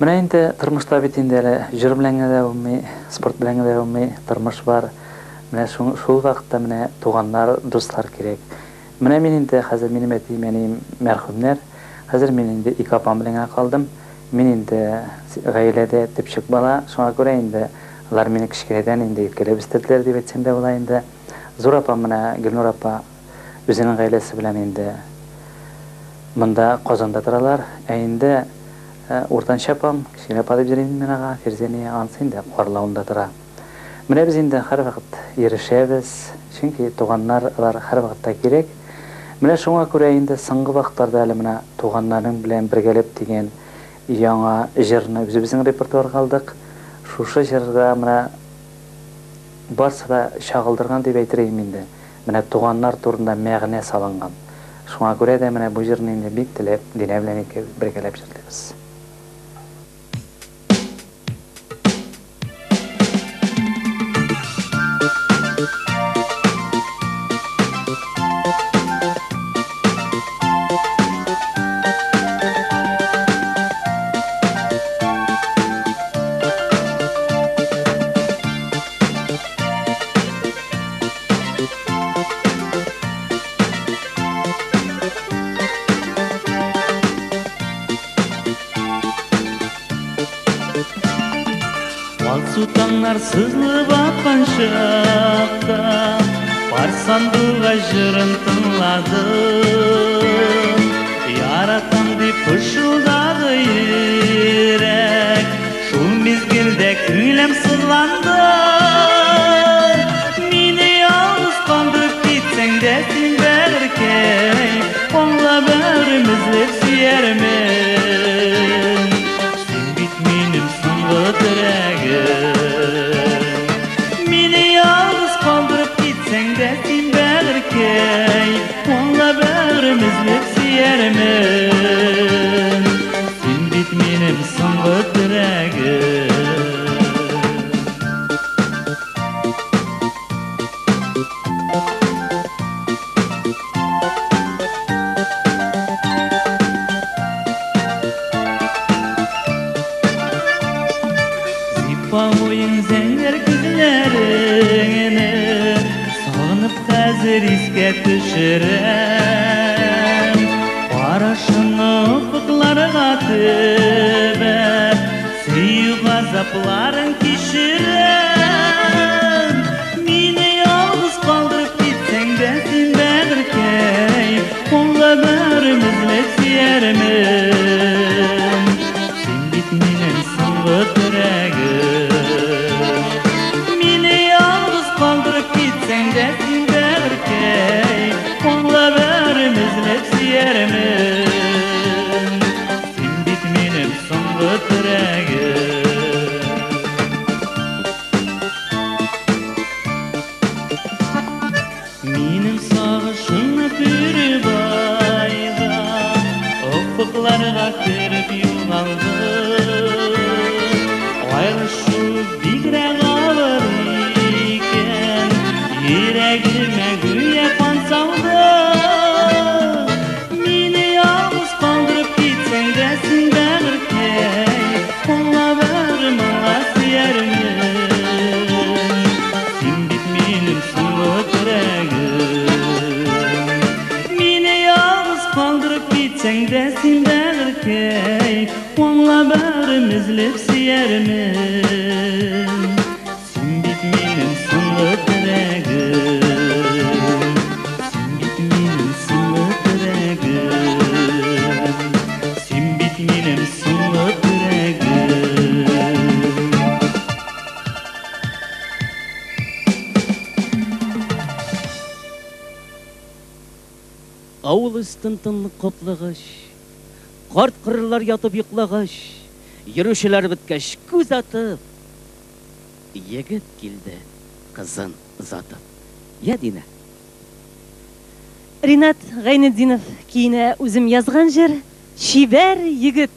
Менә инде тормышта бит инде әле җыр белән генә булмый, спорт белән генә булмый, тормыш бар. Менә шул вакытта менә туганнар, дуслар кирәк. Менә мин инде хәзер минем әти, минем мәрхүмнәр, хәзер мин инде ике апам белән генә калдым. Мин инде гаиләдә төпчек бала, шуңа күрә инде алар мине кичкенәдән инде иркәләп үстерделәр дип әйтсәм дә була инде. Зур апам менә Гөлнур апа үзенең гаиләсе белән инде монда Казанда торалар. Инде уртанча апам, кичкенә апа дип йөрим мин ага, Ферзәния ансы инде Карлавында тора. Менә без инде һәрвакыт ирешәбез, чөнки туганнар алар һәрвакытта кирәк. Менә шуңа күрә инде соңгы вакытларда әле менә туганнарның белән бергәләп дигән яңа җырны үзебезнең репертуарга алдык. Шушы җырга менә барсы да чагылдырган дип әйтергә инде. Менә туганнар турында мәгънә салынган. Шуңа күрә дә менә бу җырны инде бик теләп, Динә белән бергәләп җырлыйбыз. Сутаңнар сызылып атқан шақта Барсандуға жырын тыңладым Яратам деп пышылдады ерек Шул мезгілде күлем сырланды Мені ялғыз қалдырып кетсең де сен бәркей Қолға бәрім ізлеп сүйермен Сен бит менің соңғы тірегім Мені ялғыз қалдырып кетсең де сен бәркей Қолға бәрім ізлеп сүйермен Сен бит менің соңғы тірегім Ойың зәңгер күзлеріңені Сағынып қазір еске түшірем Барашыны ұфықларға төбәп Сүйі ғазапларын кешірем Мені ялғыз қалдырып кетсең де сен бәркей Қолға бәрім ізлеп сүйермен Сен бит менің соңғы тірегім Қолға бәрім ізлеп сүйермен Сен бит менің соңғы тірегім Менің сағышыны бүріп айда Ұфықларға кіріп юғалды Айлы шу бигрәк алыр екен Йөрәгемә гүя қан салды Мине ялгыз калдырып китсәң дә син бәгъркәй Қолға бәрем аңа сөярмен Син бит минем соңгы тірегім Мине ялгыз калдырып китсәң дә син бәгъркәй Қолға бәрем ізлеп сөярмен Син бит минем соңгы тірегім Авыл өстен тынлык каплагач, карт кырлар ятып йоклагач, йөрүчеләр беткәч күз атып, егет килде кызын озатып. Я, Дина. Ринат Гайнетдинов кийинә үзем язган җыр «Чибәр егет».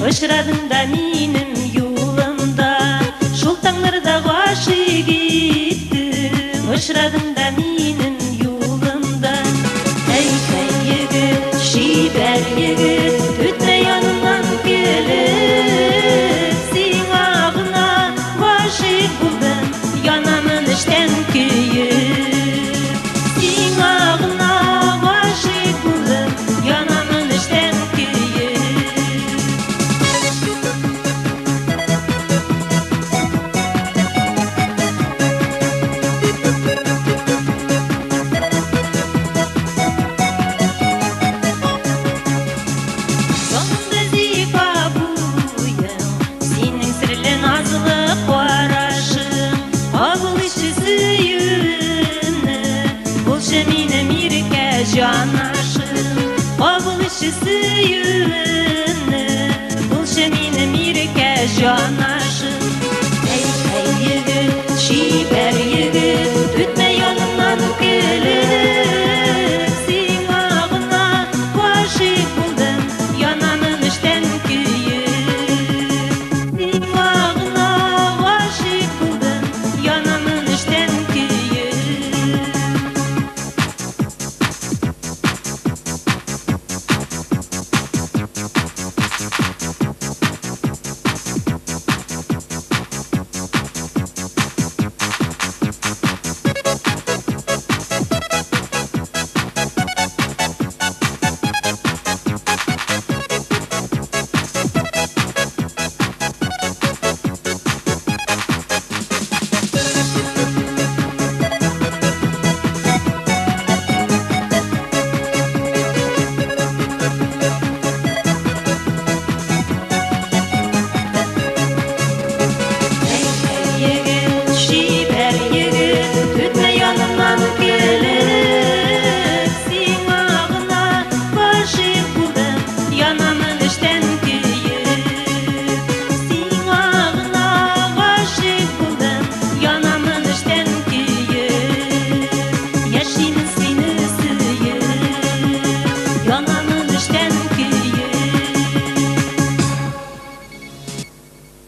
Очрадың да минем юлымда, шул таңларда гашык иттең. Очрадың да минем юлымда. Әй егет, чибәр егет, үтмә янымнан килеп. Сиңа гына гашык булдым, янамын эштән көеп. Сиңа гына гашык булдым, янамын эштән көеп. Жанашым, авыл іші сүйіні, бұлшы мені мирке жанашым. Әй егет, чибәр егет, үтмә янымнан килеп. Сиңа гына гашык булдым, янамын эштән көеп. Сиңа гына гашык булдым, янамын эштән көеп.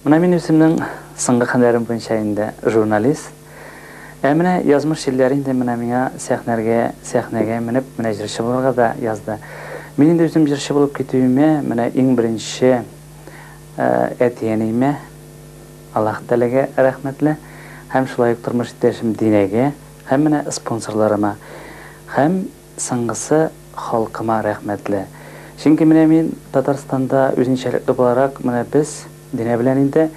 Мына мен өзімнің сыңғы қандарым бойынша енді журналист. Әміне язмыш елдерінде мына меңа сәхнәге мініп, мына жүрші боларға да язды. Мен енді өзім жүрші болып кетуіме, мына ең бірінші әтиенейме, Аллах тәліге рәхметлі, һәм шулай тұрмыш иптәшім Динәге, һәм мына спонсорларыма, һәм сыңғысы халқыма рәхметлі. Чөнки менә мен Татарстанда үзенчәлекле буларак, менә без Динә белән инде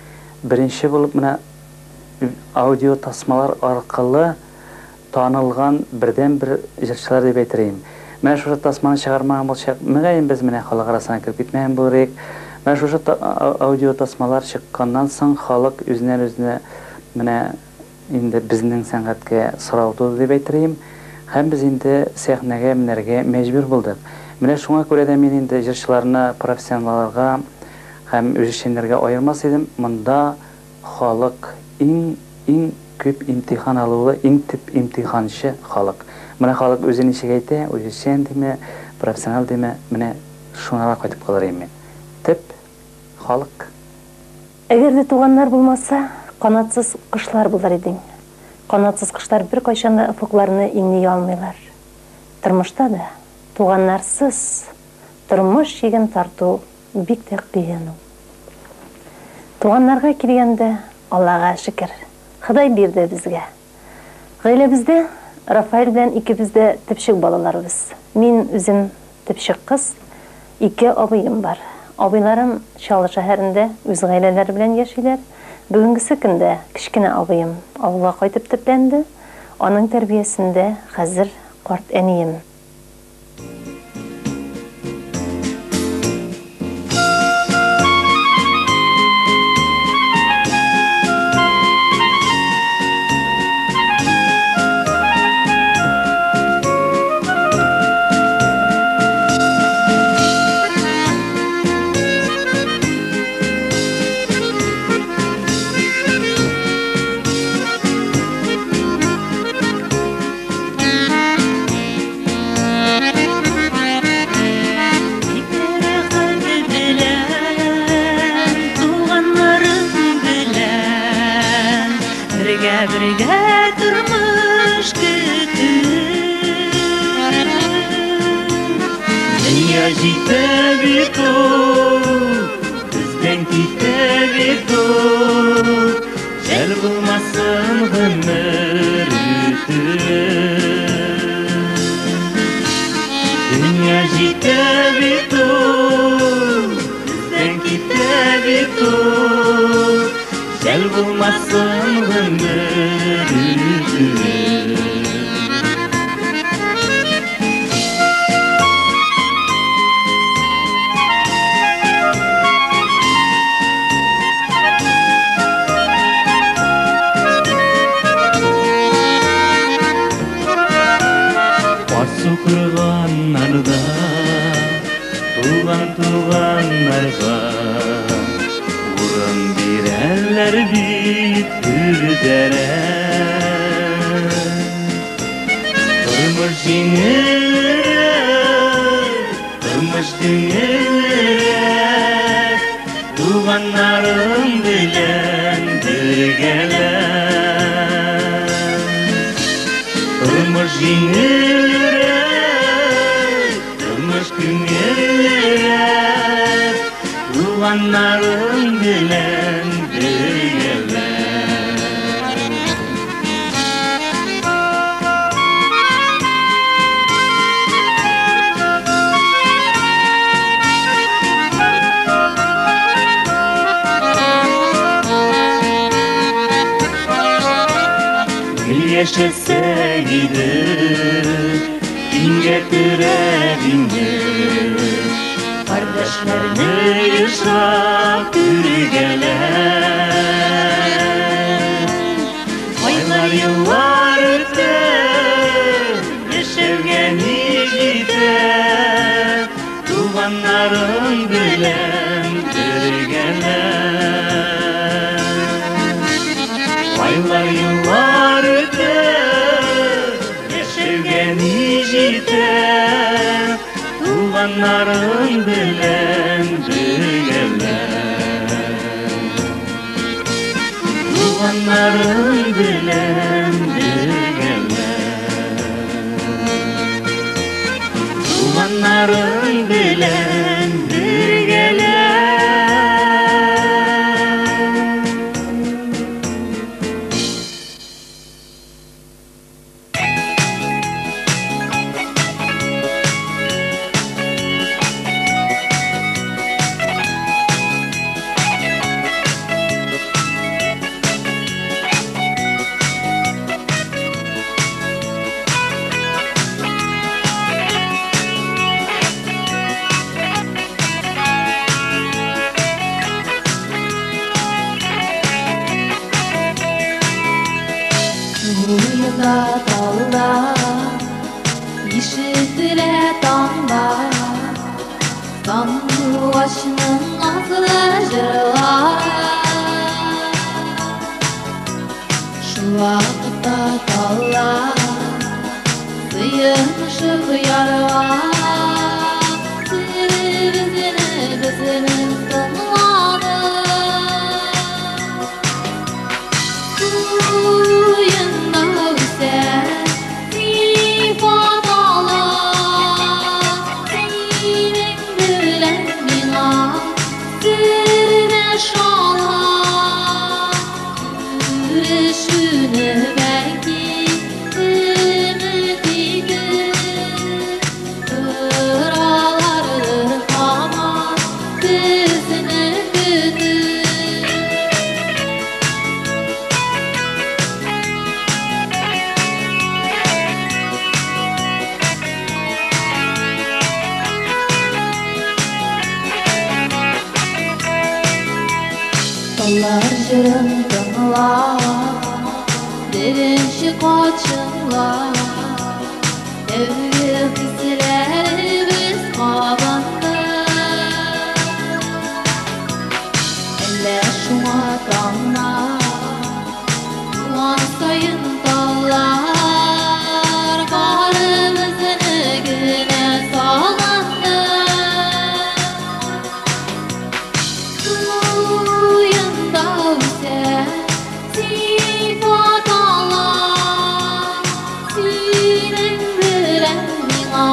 беренче булып менә аудио тасмалар аркылы танылган бердән-бер җырчылар дип әйтәм. Менә шушы тасманы чыгармаган булсак, мөгаен без менә халык арасына кирип китмәгән булырык. Менә шушы аудио тасмалар чыкканнан соң халык үзеннән-үзенә менә инде безнең сәнгатькә сорау туды дип әйтәм. Һәм без инде сәхнәгә менәргә мәҗбүр булдык. Менә шуңа күрә дә мин инде җырчыларны профессионалларга һәм үзешчәннәргә аермас идем. Монда халык иң күп имтихан алуы, иң төп имтиханчы халык. Менә халык үзе ничек әйтә, үзешчән диме, профессионал диме, менә шуңа кайтып калыр инде. Төп халык. Әгәр дә туганнар булмаса, канатсыз кошлар булыр идең. Канатсыз коштар бер кайчан да офыкларны иңни алмыйлар. Тормышта да туганнарсыз тормыш еген тарту бик тә кыен. Туганнарга килгәндә, Аллага шөкер, Ходай бирде безгә. Гаиләбездә Рафаэль белән икебез дә тепшек балаларыбыз. Мин үзем тепшек кыз, 2 абыем бар. Абыйларым Чаллы шәһәрендә үз гаиләләре белән яшиләр. Бүгенгесе көндә кичкенә абыем авылга кайтып төпләнде. Аның тәрбиясендә хәзер карт әнием. Birge durmuş kütür Dünya jite bito Bizden kite bito Jel bulmasın gönür ütür Dünya jite bito Bizden kite bito Jel bulmasın gönül ütür Basu kırganlarda Tuğanlarga Urun birerler bitürdere Durmuş dinlere Durmuş dinlere Tuğanlarım bilen birgeler Durmuş dinlere Durmuş günlere Tuğanlarım bilen birgeler Gül yaşasa gider Dinge türevindir Kardeşlerini yaşap yürügeler Aylar yıllar öter Yaşevgen yiğitler Tuğanların bilen birgeler Aylar yıllar öter Yaşevgen yiğitler Tuğanların bilen birgeler Tuğanların bilen birgeler Tuğanların bilen birgeler Uyuda dalda, işitile damda Sandu başının ağzı jırlar Şu vakıtta dallar Sıyırmışık yarlar Bizini sınladı Uyunda жырын тыңла, деренші қочыңла, әугі кісілеріміз қабанды. Әлі шуңа таңна, туған сайын талар, барымызын үгіне саланды. Suyunda üse sifat Allah, senin bilen mina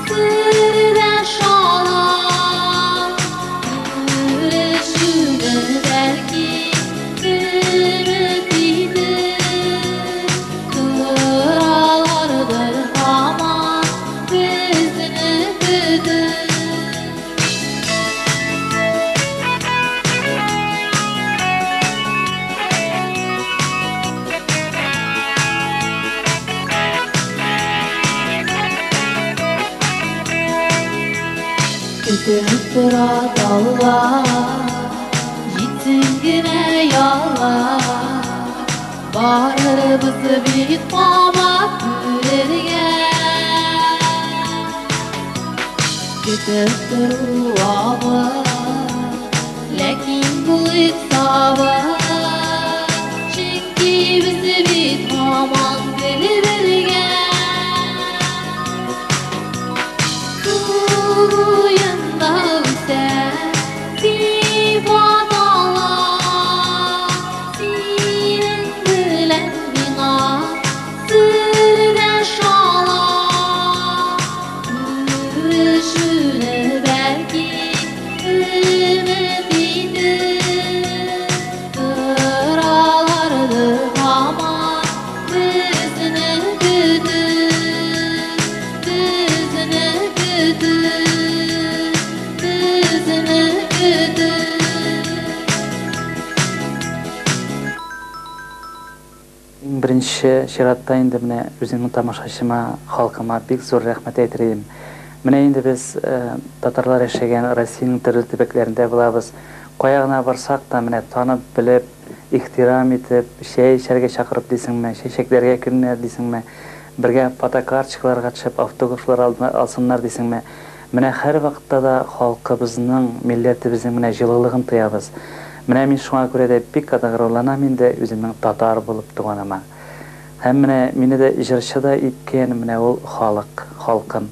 sırdaş Allah. Yürüyüşünü belki ümitidir, kıralardır ama bizini güdür. Kütüp durat Allah, gitsin güne yallah. Barımızı bir komak yürürgen. Kütüp duruavı, lakin bu iksavı. Çünkü bizi bir komak bilirgen. Suyunda üse sifat Allah, senin bilen mina sırdaş Allah. Yürüyüşünü belki ümitidir, kıralardır ama bizini güdür, bizini güdür, bizini güdür. Birinchi şiratda endi mine özümün tamaşaşıma, halkıma bek zor rahmet aytırayım. Mine endi biz Tatarlar yaşayan Rossiyanın türlü tübeklerinde bulabız. Koyağına barsak da mine tanıp bilip, ihtiram etip, şey içerge çakırıp desinme, şeklerge günler desinme, birge patakarçıklarga çıkıp avtoguflar alsınlar desinme. Mine her vakitte da halkımızın, milletimizin mine жылылығын tıyabız. Mine min şuna göre de bek adağırlanam endi özümün Tatar bulup tuğanama. Hem meni de jırşıda etken mine ol halkım.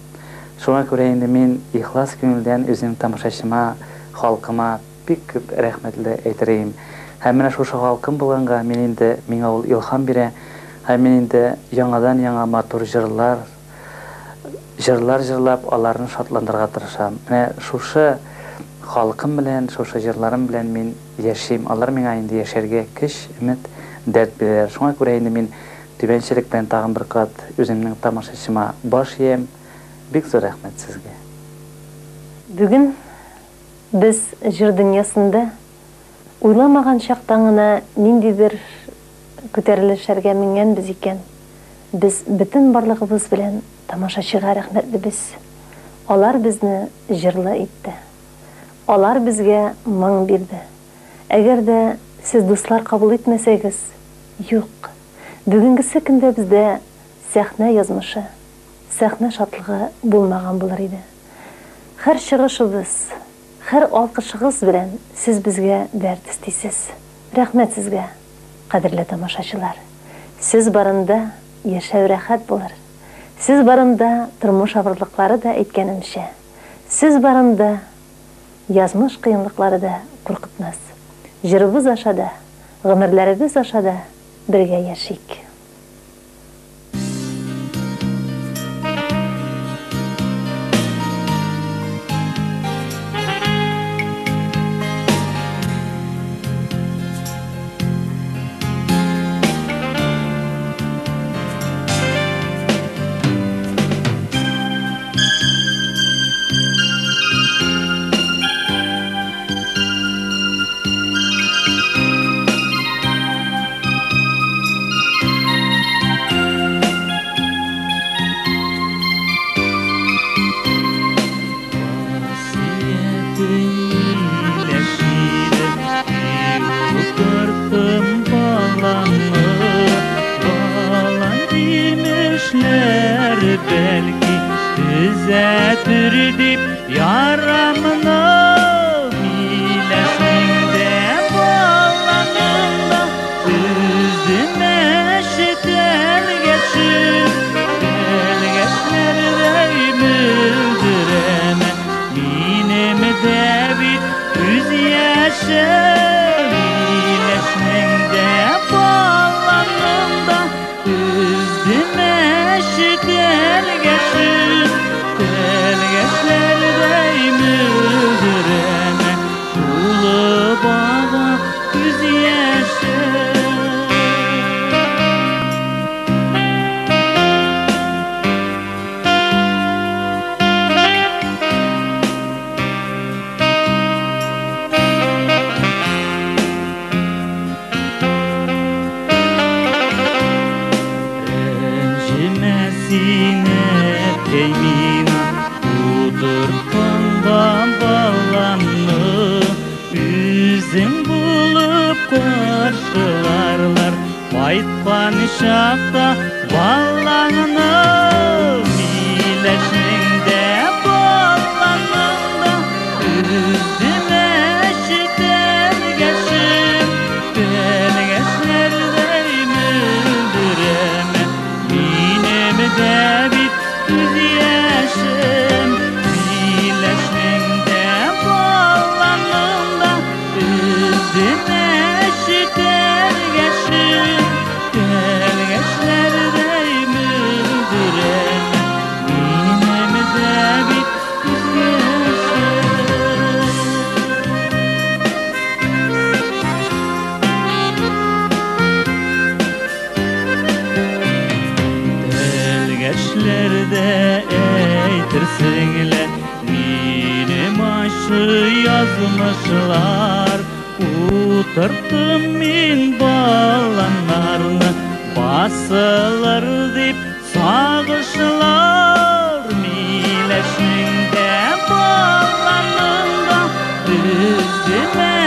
Şuna göre endi men ihlas köngülden özüm tamaşaşıma, halkıma bek köp rahmetli aytırayım. Hem mine şuşa halkım bulğanга men endi meni ol ilham bere. Hem men endi yangadan yanga matur jırlar jırlap alarını şatlandırga tırışam. Mine şuşa halkım bilen, şuşa jırlarım bilen men yaşayım. Allar men endi yaşarga kiş ümit dert birer. Şuna göre endi men tübençilik bilen tağın bir kat özümnün tamaşaşıma baş yem. Bek zor rahmet sizge. Бүгін біз жыр дүниясында ойламаған шақтаңына нинди бір көтерілішерге мінген біз екен. Біз бүтін барлығыбыз білен тамашашыға рахметті біз. Олар бізні жырлы етті. Олар бізге мың берді. Әгер де сіз достар қабыл етмесегіз, жоқ. Бүгінгісі күнде бізде сәхне язмышы, сәхне шатлығы болмаған болар еді. Her шығышыбыз, her алқышығыз білен сіз бізге дәрт істейсіз. Рахмет сізге, қадірлі тамашашылар. Сіз барында яшау рахат болар. Сіз барында тұрмыш авырлықлары да еткенімше. Сіз барында язмыш қиынлықлары да қорқытмас. Жырыбыз ашада, ғымырларыбыз ашада бірге яшик. düşler belki düzeltir dip yaramını bileşminde bağlanında üzüme şetel geçir delgeçlerde müldüreme benim David üz yaşım bileşminde bağlanında üzdüme şetel geçir delgeçlerde müldüreme ulu baba üz yaşım. Rencimesine peymina Udurtkandan bağlanı Üzüm bulup karşılarlar Baytpan şakta bağlanı Mileşminde bağlanında Üzüme şiter geçim Belgeçlerde müldüreme Benim David üz yaşım Bileşminde bağlanında Üzdüme şiter geçim Belgeçlerde müldüreme Benim David üz yaşım. Delgeçlerde eytirsinler benim aşı yazmışlar Uturttum min bağlanlarını basılır dip sağışlar Mileşminde bağlanında üzdüme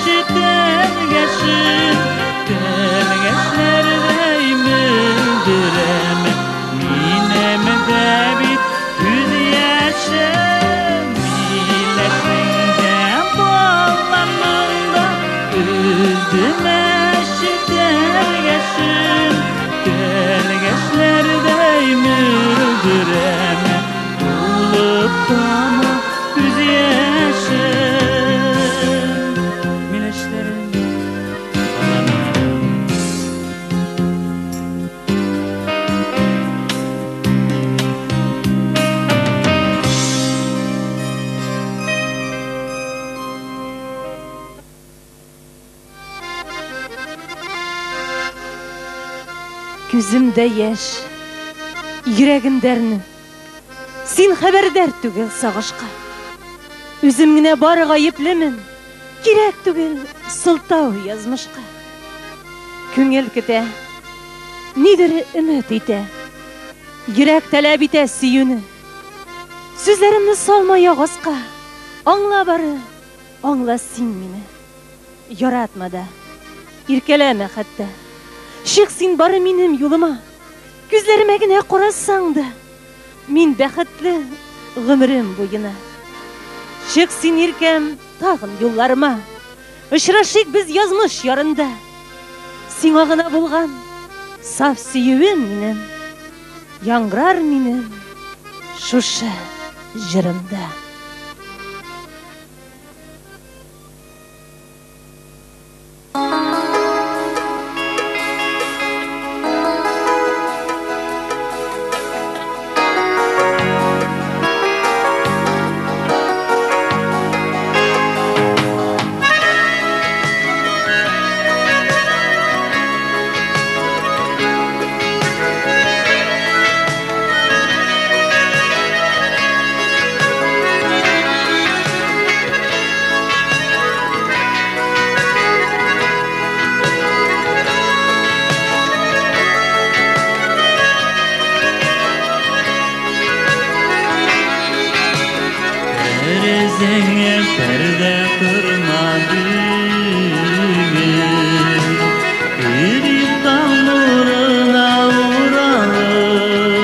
şiter geçir delgeçlerde müldüreme Minem David üz yaşım Mileşminde bağlanında üzdüme şiter geçir delgeçlerde müldüreme Ulup dama üz yaşım Mileşlerim bağlanırım Күзімде еш, йөрәгемдәрне Син хәбәрдәр түгел сагышка Үзем генә бары гаеплемен Кирәк түгел сылтау язмышка Күңел көтә, нидер өмет итә Йөрәк таләп итә сөюне Сүзләремне салма ягызга Аңла бары, аңла син мине Яратма да, иркәләмә хәтта Чык син бары минем юлыма Күзләремә генә карасаң да Мин бәхетле гомерем буена Чык син иркәм тагын юлларыма Очрашыйк без язмыш ярында Сиңа гына булган саф сөюем минем Яңгырар минем шушы җырымда Terezeye perde kırmadı Bir dağ nuruna uğralı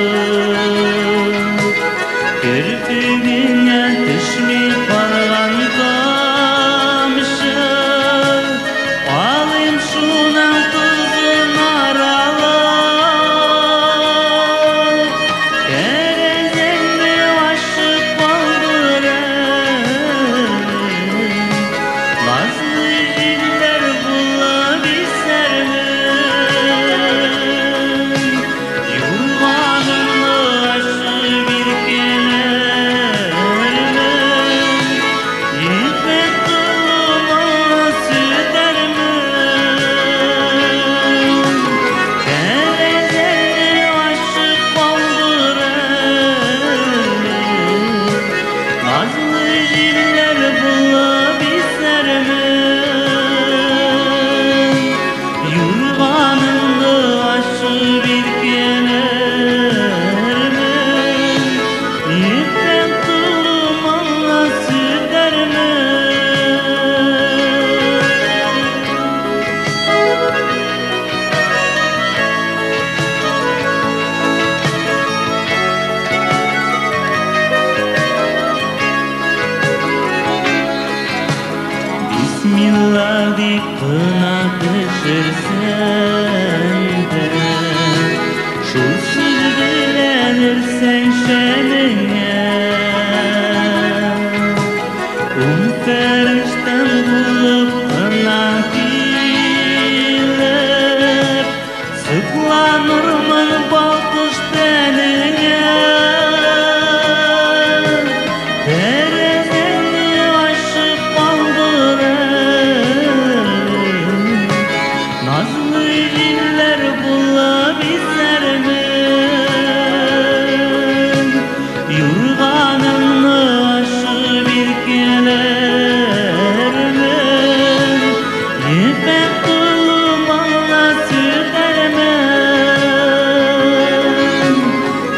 берсең шәмеңе фәрештәң булып кына килеп сыкланырмын балкыш тәнеңә тәрәзәңне ачып калдырып назлы җилләр булып исәрмен юрганыңны ашып иркәләрмен ефәк тулымаңа сүтәрмен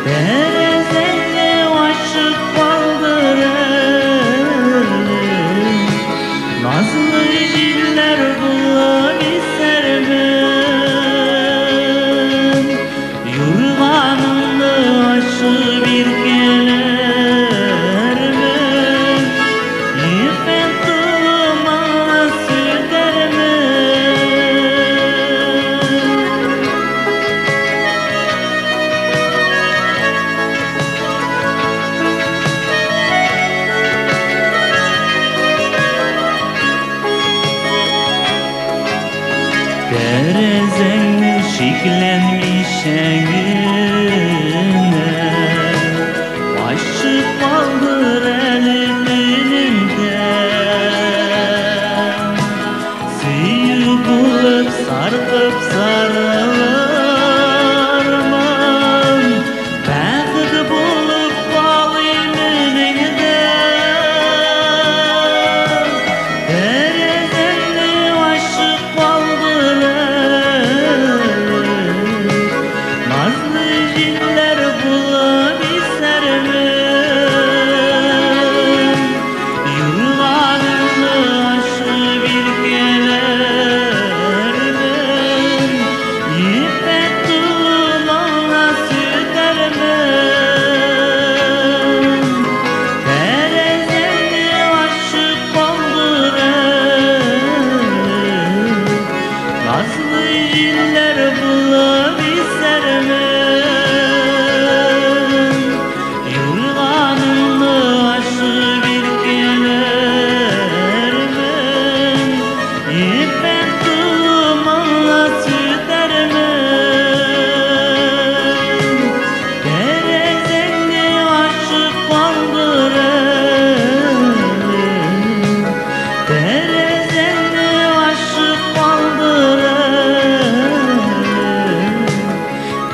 тәрәзәңне ачып калдырып назлы җилләр булып исәрмен юрганыңны ашып иркәләрмен ефәк тулымаңа сүтәрмен Тәрәзәңне шикләнмишәңгенә ачып калдыр әле төнеңдә сөю булып саркып сарылырмын бәхет булып калыйм өнеңдә тәрәзәңне ачып калдырып назлы җилләр булып исәрмен юрганыңны ашып иркәләрмен ефәк тулымаңа сүтәрмен тәрәзәңне ачып калдырып назлы җилләр булып исәрмен юрганыңны ашып иркәләрмен ефәк тулымаңа сүтәрмен тәрәзәңне ачып калдырып тәрәзәңне ачып калдырып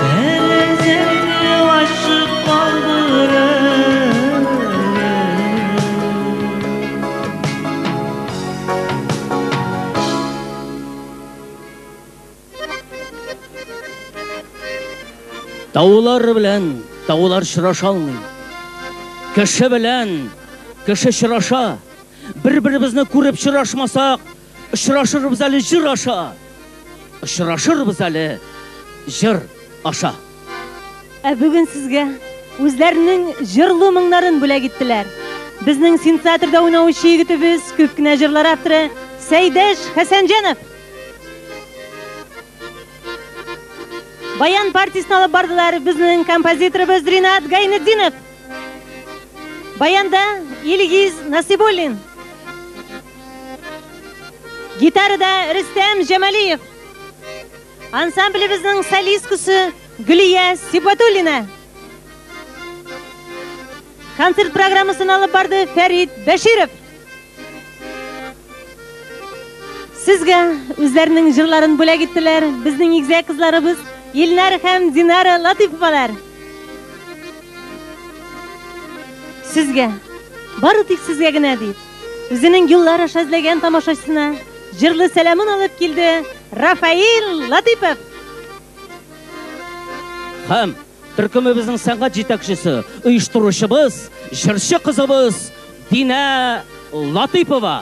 тәрәзәңне ачып калдырып Таулар белән таулар очраша алмый. Кеше белән кеше очраша. Бер-беребезне күреп очрашмасак, очрашырбыз әле җыр аша. Очрашырбыз әле җыр аша. Ә бүген сезгә үзләренең җырлы моңнарын бүләк иттеләр. Безнең синтеатрда уйнаучы егетебез, күп кенә җырлар авторы Сәйдәш Хәсәнҗанов. Баян партиясен алып бардылар безнең композиторыбыз Ринат Гайнетдинов. Баянда Илгиз Насибуллин. Гитарада Рөстәм Җамалиев. Ансамблебезнең солисткасы Гөлия Сибатуллина. Концерт программасын алып барды Фәрит Бәширов. Сезгә үзләренең җырларын бүләк иттеләр безнең игезәк кызларыбыз Илнар һәм Динара Латифовалар. Сезгә, бары тик сезгә генә дип, үзенең юллар аша эзләгән тамашачысына җырлы сәламын алып килде Рафаил Латипов. Һәм төркемебезнең сәнгать җитәкчесе, оештыручыбыз, җырчы кызыбыз Динә Латипова.